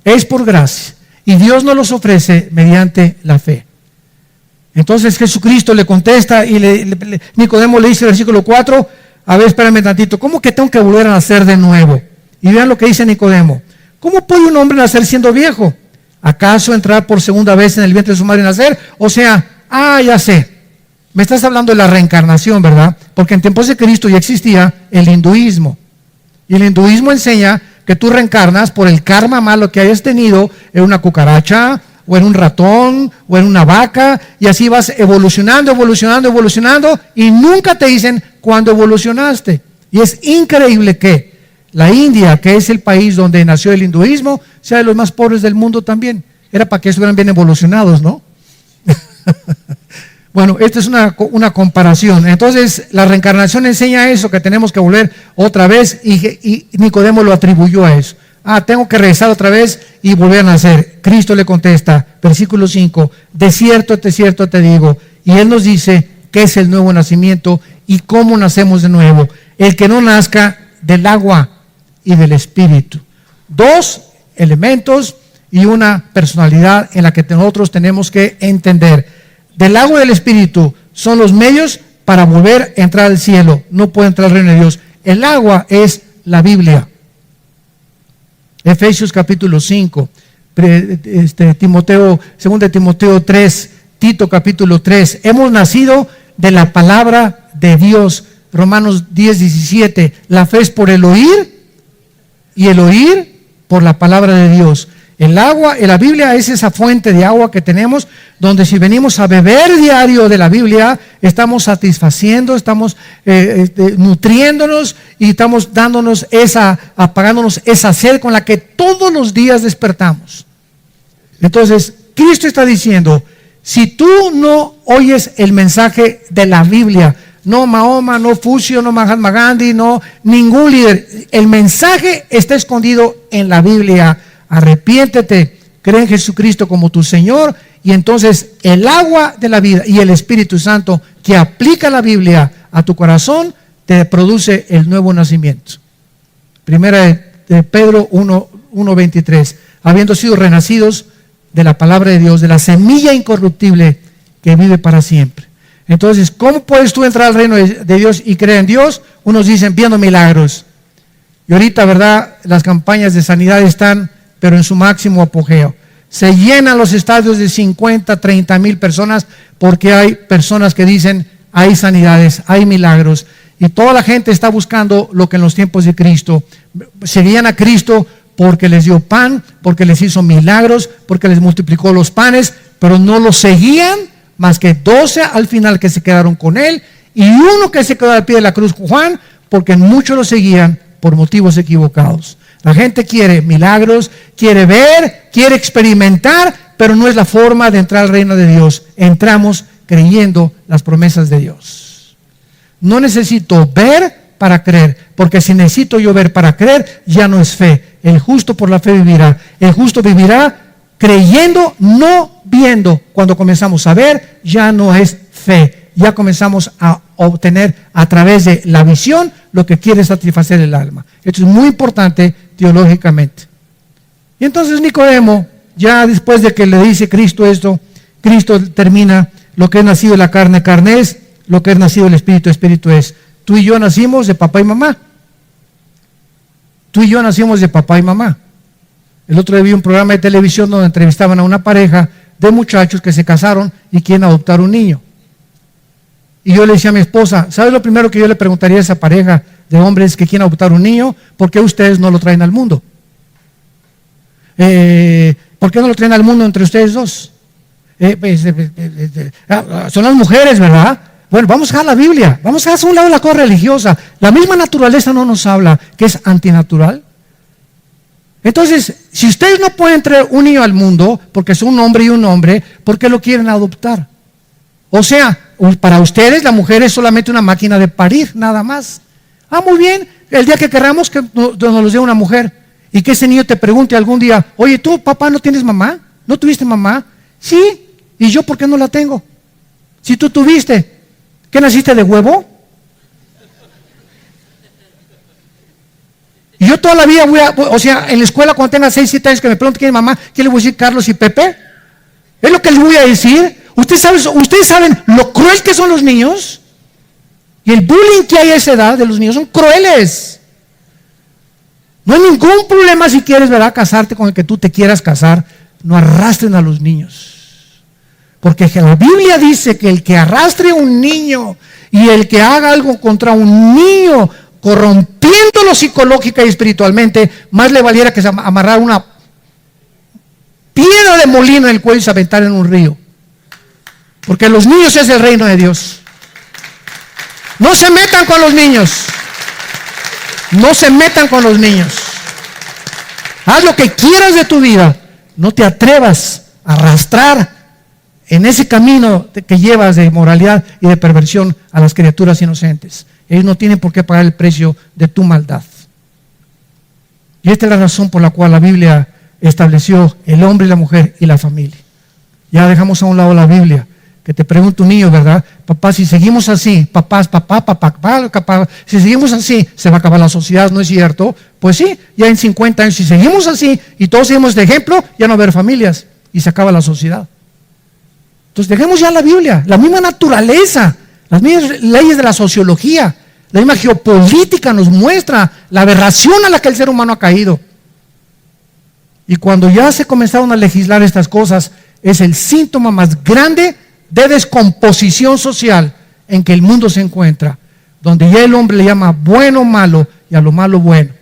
Speaker 1: Es por gracia. Y Dios nos los ofrece mediante la fe. Entonces Jesucristo le contesta y Nicodemo le dice en el versículo 4, a ver, espérame tantito, ¿cómo que tengo que volver a nacer de nuevo? Y vean lo que dice Nicodemo. ¿Cómo puede un hombre nacer siendo viejo? ¿Acaso entrar por segunda vez en el vientre de su madre y nacer? O sea, ya sé. Me estás hablando de la reencarnación, ¿verdad? Porque en tiempos de Cristo ya existía el hinduismo. Y el hinduismo enseña que tú reencarnas por el karma malo que hayas tenido en una cucaracha, o en un ratón, o en una vaca, y así vas evolucionando, y nunca te dicen cuándo evolucionaste. Y es increíble que la India, que es el país donde nació el hinduismo, sea de los más pobres del mundo también. Era para que estuvieran bien evolucionados, ¿no? Bueno, esta es una comparación. Entonces, la reencarnación enseña eso, que tenemos que volver otra vez, y Nicodemo lo atribuyó a eso. Tengo que regresar otra vez y volver a nacer. Cristo le contesta, versículo 5, de cierto te digo. Y Él nos dice qué es el nuevo nacimiento y cómo nacemos de nuevo. El que no nazca del agua y del Espíritu. Dos elementos y una personalidad en la que nosotros tenemos que entender. Del agua y del Espíritu son los medios para volver a entrar al cielo. No puede entrar al reino de Dios. El agua es la Biblia. Efesios capítulo 5, 2 Timoteo 3, Tito capítulo 3. Hemos nacido de la palabra de Dios. Romanos 10, 17. La fe es por el oír y el oír por la palabra de Dios. El agua, la Biblia es esa fuente de agua que tenemos, donde si venimos a beber diario de la Biblia, estamos satisfaciendo, estamos nutriéndonos y estamos apagándonos esa sed con la que todos los días despertamos. Entonces, Cristo está diciendo, si tú no oyes el mensaje de la Biblia, no Mahoma, no Fucio, no Mahatma Gandhi, no ningún líder, el mensaje está escondido en la Biblia. Arrepiéntete, cree en Jesucristo como tu Señor, y entonces el agua de la vida y el Espíritu Santo que aplica la Biblia a tu corazón te produce el nuevo nacimiento. Primera de Pedro 1:23, habiendo sido renacidos de la palabra de Dios, de la semilla incorruptible que vive para siempre. Entonces, ¿cómo puedes tú entrar al reino de Dios y creer en Dios? Unos dicen viendo milagros. Y ahorita, ¿verdad? Las campañas de sanidad están pero en su máximo apogeo. Se llenan los estadios de 50, 30 mil personas porque hay personas que dicen hay sanidades, hay milagros, y toda la gente está buscando lo que en los tiempos de Cristo. Seguían a Cristo porque les dio pan, porque les hizo milagros, porque les multiplicó los panes, pero no los seguían más que 12 al final que se quedaron con Él, y uno que se quedó al pie de la cruz, Juan, porque muchos lo seguían por motivos equivocados. La gente quiere milagros, quiere ver, quiere experimentar, pero no es la forma de entrar al reino de Dios. Entramos creyendo las promesas de Dios. No necesito ver para creer, porque si necesito yo ver para creer, ya no es fe. El justo por la fe vivirá. El justo vivirá creyendo, no viendo. Cuando comenzamos a ver, ya no es fe. Ya comenzamos a obtener a través de la visión lo que quiere satisfacer el alma. Esto es muy importante teológicamente. Y entonces Nicodemo, ya después de que le dice Cristo esto, Cristo termina: lo que es nacido de la carne, carne es; lo que es nacido del Espíritu, Espíritu es. Tú y yo nacimos de papá y mamá. Tú y yo nacimos de papá y mamá. El otro día vi un programa de televisión donde entrevistaban a una pareja de muchachos que se casaron y quieren adoptar un niño. Y yo le decía a mi esposa, ¿sabes lo primero que yo le preguntaría a esa pareja de hombres que quieren adoptar un niño? ¿Por qué ustedes no lo traen al mundo? ¿Por qué no lo traen al mundo entre ustedes dos? Son las mujeres, ¿verdad? Bueno, vamos a dejar la Biblia, vamos a hacer a un lado la cosa religiosa. La misma naturaleza no nos habla que es antinatural. Entonces, si ustedes no pueden traer un niño al mundo, porque son un hombre y un hombre, ¿por qué lo quieren adoptar? O sea, para ustedes la mujer es solamente una máquina de parir, nada más. Muy bien, el día que queramos que nos los dé una mujer. Y que ese niño te pregunte algún día, oye, ¿tú, papá, no tienes mamá? ¿No tuviste mamá? Sí, ¿y yo por qué no la tengo? Si tú tuviste, ¿qué naciste de huevo? Y yo toda la vida en la escuela cuando tenga 6, 7 años que me pregunten quién es mamá, ¿qué le voy a decir, Carlos y Pepe? Es lo que les voy a decir. ¿Ustedes saben lo cruel que son los niños? Y el bullying que hay a esa edad de los niños son crueles. No hay ningún problema si quieres, ¿verdad?, casarte con el que tú te quieras casar. No arrastren a los niños. Porque la Biblia dice que el que arrastre a un niño y el que haga algo contra un niño, corrompiéndolo psicológica y espiritualmente, más le valiera que se amarrar una piedra de molino en el cuello y se aventar en un río. Porque los niños es el reino de Dios. No se metan con los niños. No se metan con los niños. Haz lo que quieras de tu vida. No te atrevas a arrastrar en ese camino que llevas de inmoralidad y de perversión a las criaturas inocentes. Ellos no tienen por qué pagar el precio de tu maldad. Y esta es la razón por la cual la Biblia estableció el hombre y la mujer y la familia. Ya dejamos a un lado la Biblia. Que te pregunta un niño, ¿verdad? Papá, si seguimos así, papá, si seguimos así, se va a acabar la sociedad, ¿no es cierto? Pues sí, ya en 50 años, si seguimos así y todos seguimos de ejemplo, ya no va a haber familias y se acaba la sociedad. Entonces dejemos ya la Biblia, la misma naturaleza, las mismas leyes de la sociología, la misma geopolítica nos muestra la aberración a la que el ser humano ha caído. Y cuando ya se comenzaron a legislar estas cosas, es el síntoma más grande de descomposición social en que el mundo se encuentra, donde ya el hombre le llama bueno malo y a lo malo bueno.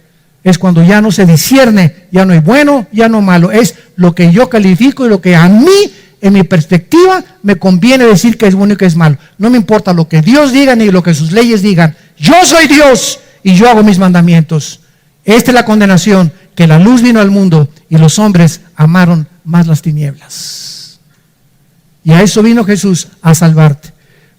Speaker 1: Es cuando ya no se discierne, ya no hay bueno, ya no malo, es lo que yo califico y lo que a mí, en mi perspectiva, me conviene decir que es bueno y que es malo. No me importa lo que Dios diga ni lo que sus leyes digan. Yo soy Dios y yo hago mis mandamientos. Esta es la condenación, que la luz vino al mundo y los hombres amaron más las tinieblas. Y a eso vino Jesús, a salvarte.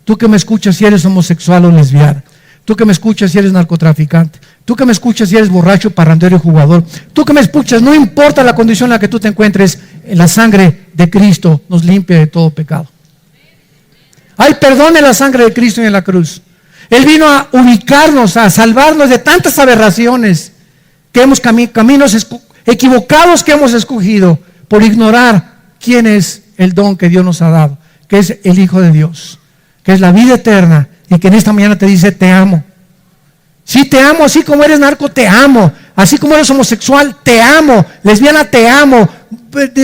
Speaker 1: Tú que me escuchas si eres homosexual o lesbiana. Tú que me escuchas si eres narcotraficante. Tú que me escuchas si eres borracho, parrandero y jugador. Tú que me escuchas, no importa la condición en la que tú te encuentres, la sangre de Cristo nos limpia de todo pecado. Hay perdón en la sangre de Cristo y en la cruz. Él vino a ubicarnos, a salvarnos de tantas aberraciones que hemos caminos equivocados que hemos escogido por ignorar quién es el don que Dios nos ha dado, que es el Hijo de Dios, que es la vida eterna y que en esta mañana te dice te amo. Sí, te amo, así como eres narco, te amo. Así como eres homosexual, te amo. Lesbiana, te amo.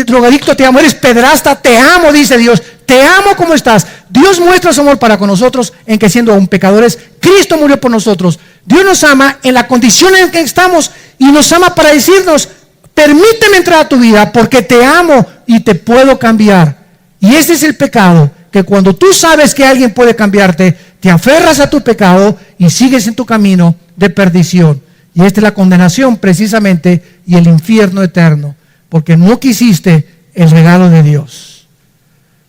Speaker 1: Drogadicto, te amo. Eres pedrasta, te amo, dice Dios. Te amo como estás. Dios muestra su amor para con nosotros en que siendo aún pecadores, Cristo murió por nosotros. Dios nos ama en la condición en que estamos y nos ama para decirnos, permíteme entrar a tu vida porque te amo y te puedo cambiar. Y ese es el pecado, que cuando tú sabes que alguien puede cambiarte, te aferras a tu pecado y sigues en tu camino de perdición. Y esta es la condenación precisamente y el infierno eterno, porque no quisiste el regalo de Dios.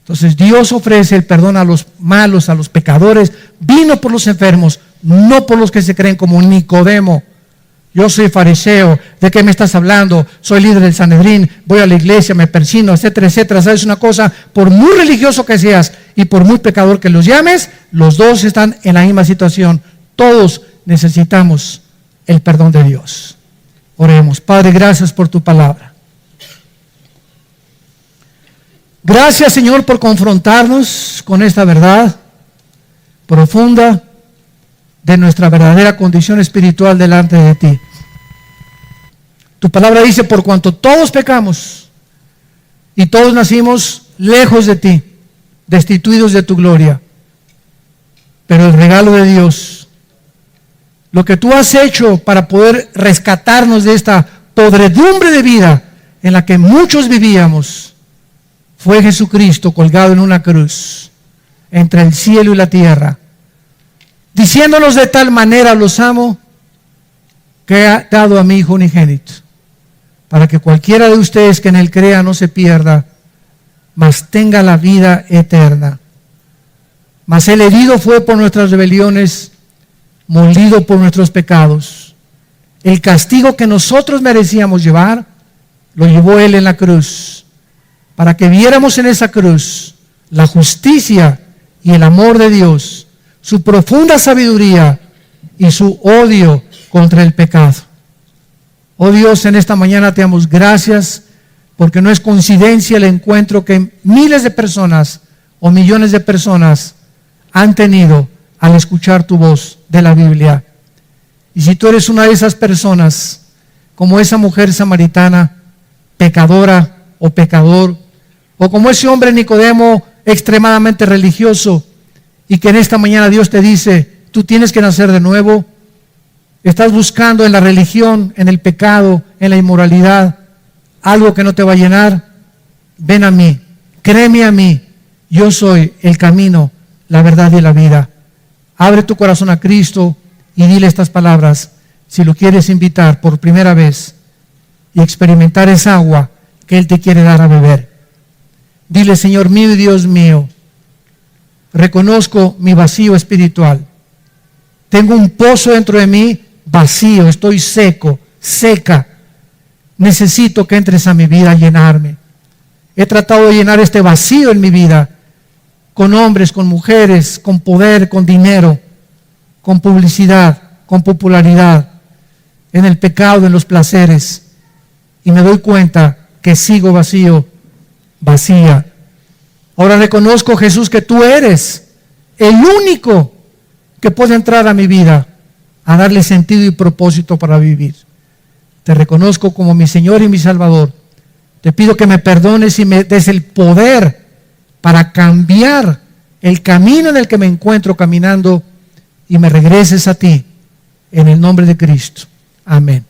Speaker 1: Entonces Dios ofrece el perdón a los malos, a los pecadores. Vino por los enfermos, no por los que se creen como Nicodemo. Yo soy fariseo, ¿de qué me estás hablando? Soy líder del Sanedrín, voy a la iglesia, me persino, etcétera, etcétera. ¿Sabes una cosa? Por muy religioso que seas y por muy pecador que los llames, los dos están en la misma situación. Todos necesitamos el perdón de Dios. Oremos. Padre, gracias por tu palabra. Gracias, Señor, por confrontarnos con esta verdad profunda de nuestra verdadera condición espiritual delante de ti. Tu palabra dice, por cuanto todos pecamos y todos nacimos lejos de ti, destituidos de tu gloria, pero el regalo de Dios, lo que tú has hecho para poder rescatarnos de esta podredumbre de vida en la que muchos vivíamos, fue Jesucristo colgado en una cruz entre el cielo y la tierra, diciéndonos de tal manera, los amo, que ha dado a mi Hijo unigénito, para que cualquiera de ustedes que en él crea no se pierda, mas tenga la vida eterna. Mas el herido fue por nuestras rebeliones, molido por nuestros pecados. El castigo que nosotros merecíamos llevar, lo llevó Él en la cruz, para que viéramos en esa cruz la justicia y el amor de Dios, su profunda sabiduría y su odio contra el pecado. Oh Dios, en esta mañana te damos gracias, porque no es coincidencia el encuentro que miles de personas o millones de personas han tenido al escuchar tu voz de la Biblia. Y si tú eres una de esas personas, como esa mujer samaritana, pecadora o pecador, o como ese hombre Nicodemo, extremadamente religioso, y que en esta mañana Dios te dice, tú tienes que nacer de nuevo, estás buscando en la religión, en el pecado, en la inmoralidad, algo que no te va a llenar, ven a mí, créeme a mí, yo soy el camino, la verdad y la vida. Abre tu corazón a Cristo y dile estas palabras, si lo quieres invitar por primera vez y experimentar esa agua que Él te quiere dar a beber. Dile, Señor mío y Dios mío, reconozco mi vacío espiritual. Tengo un pozo dentro de mí vacío, estoy seco, seca. Necesito que entres a mi vida a llenarme. He tratado de llenar este vacío en mi vida con hombres, con mujeres, con poder, con dinero, con publicidad, con popularidad, en el pecado, en los placeres. Y me doy cuenta que sigo vacío, vacía. Ahora reconozco, Jesús, que tú eres el único que puede entrar a mi vida a darle sentido y propósito para vivir. Te reconozco como mi Señor y mi Salvador. Te pido que me perdones y me des el poder para cambiar el camino en el que me encuentro caminando y me regreses a ti en el nombre de Cristo. Amén.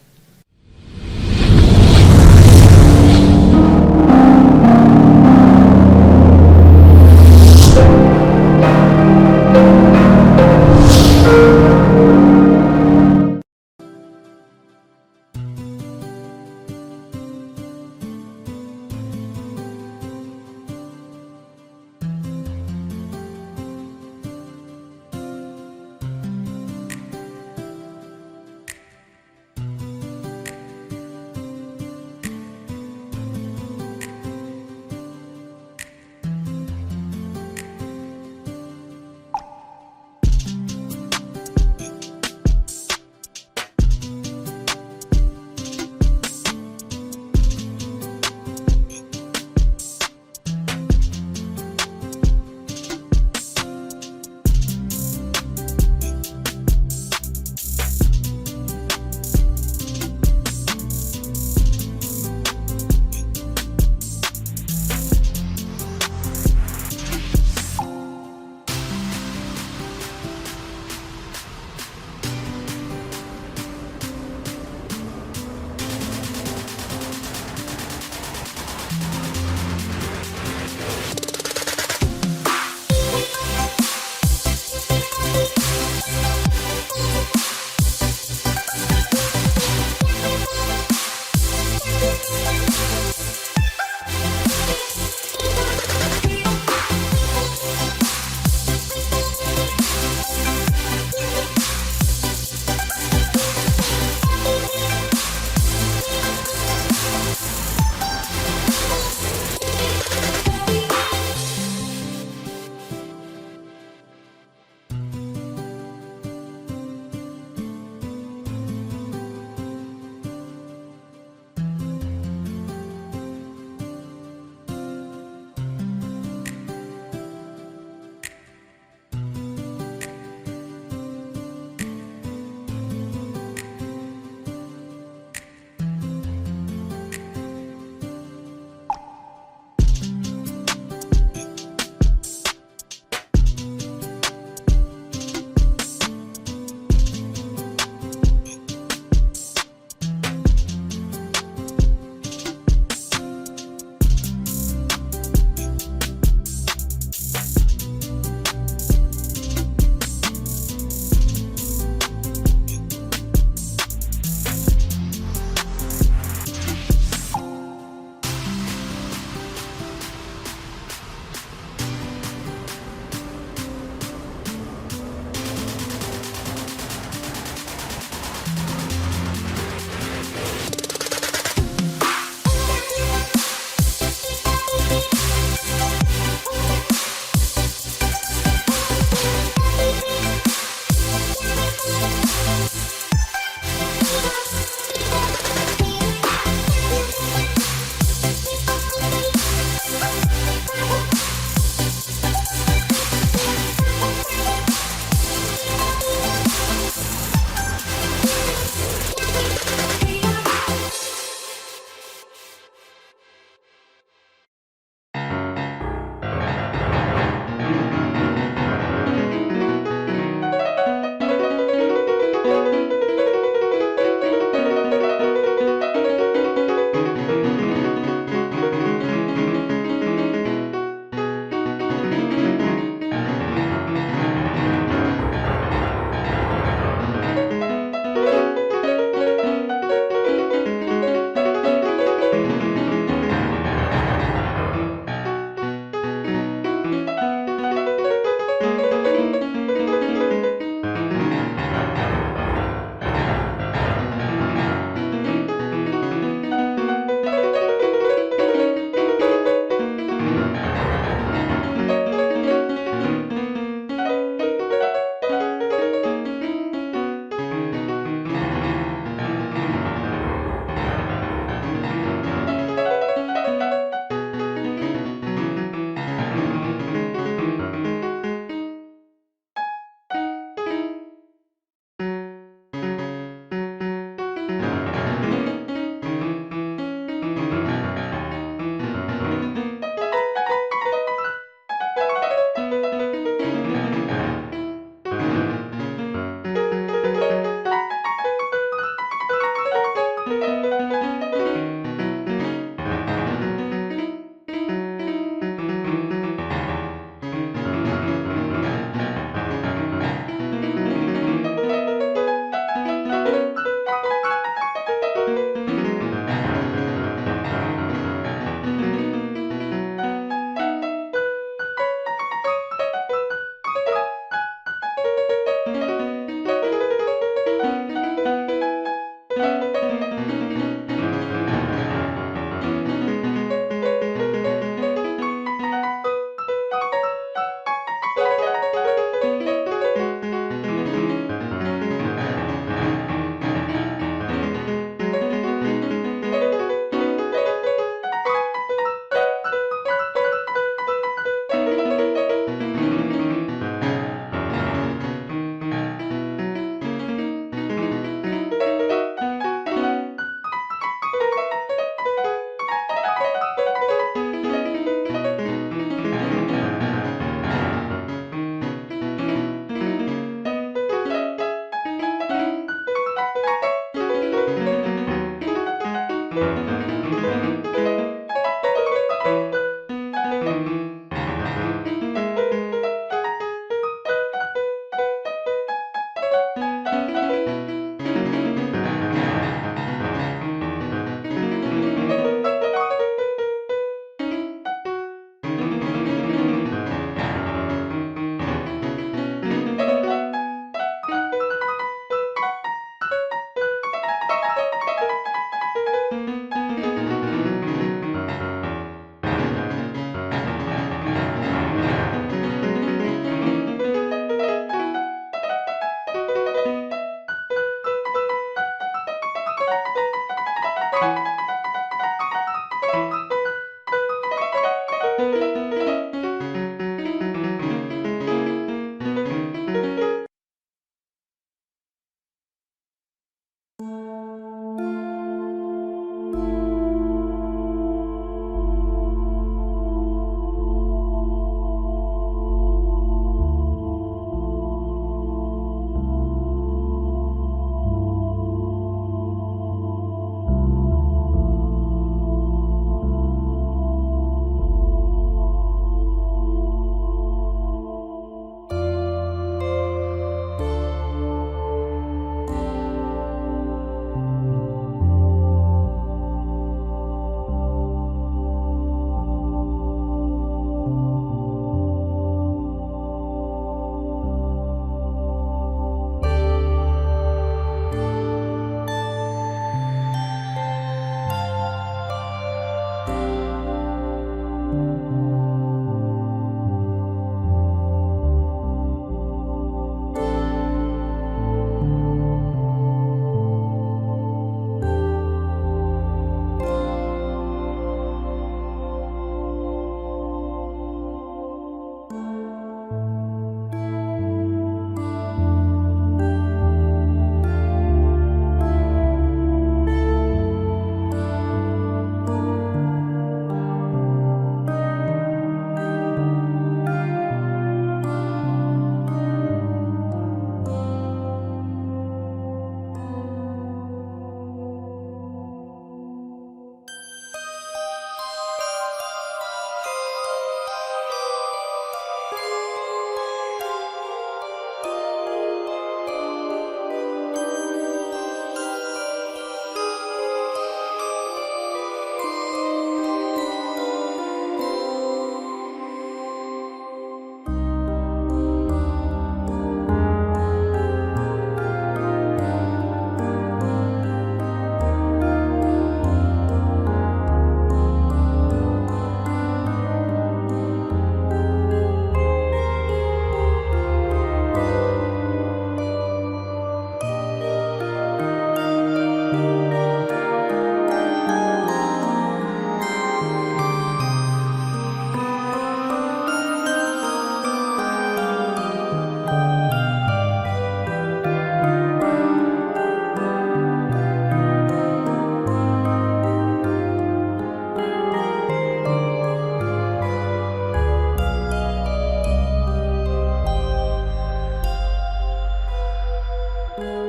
Speaker 2: Dios.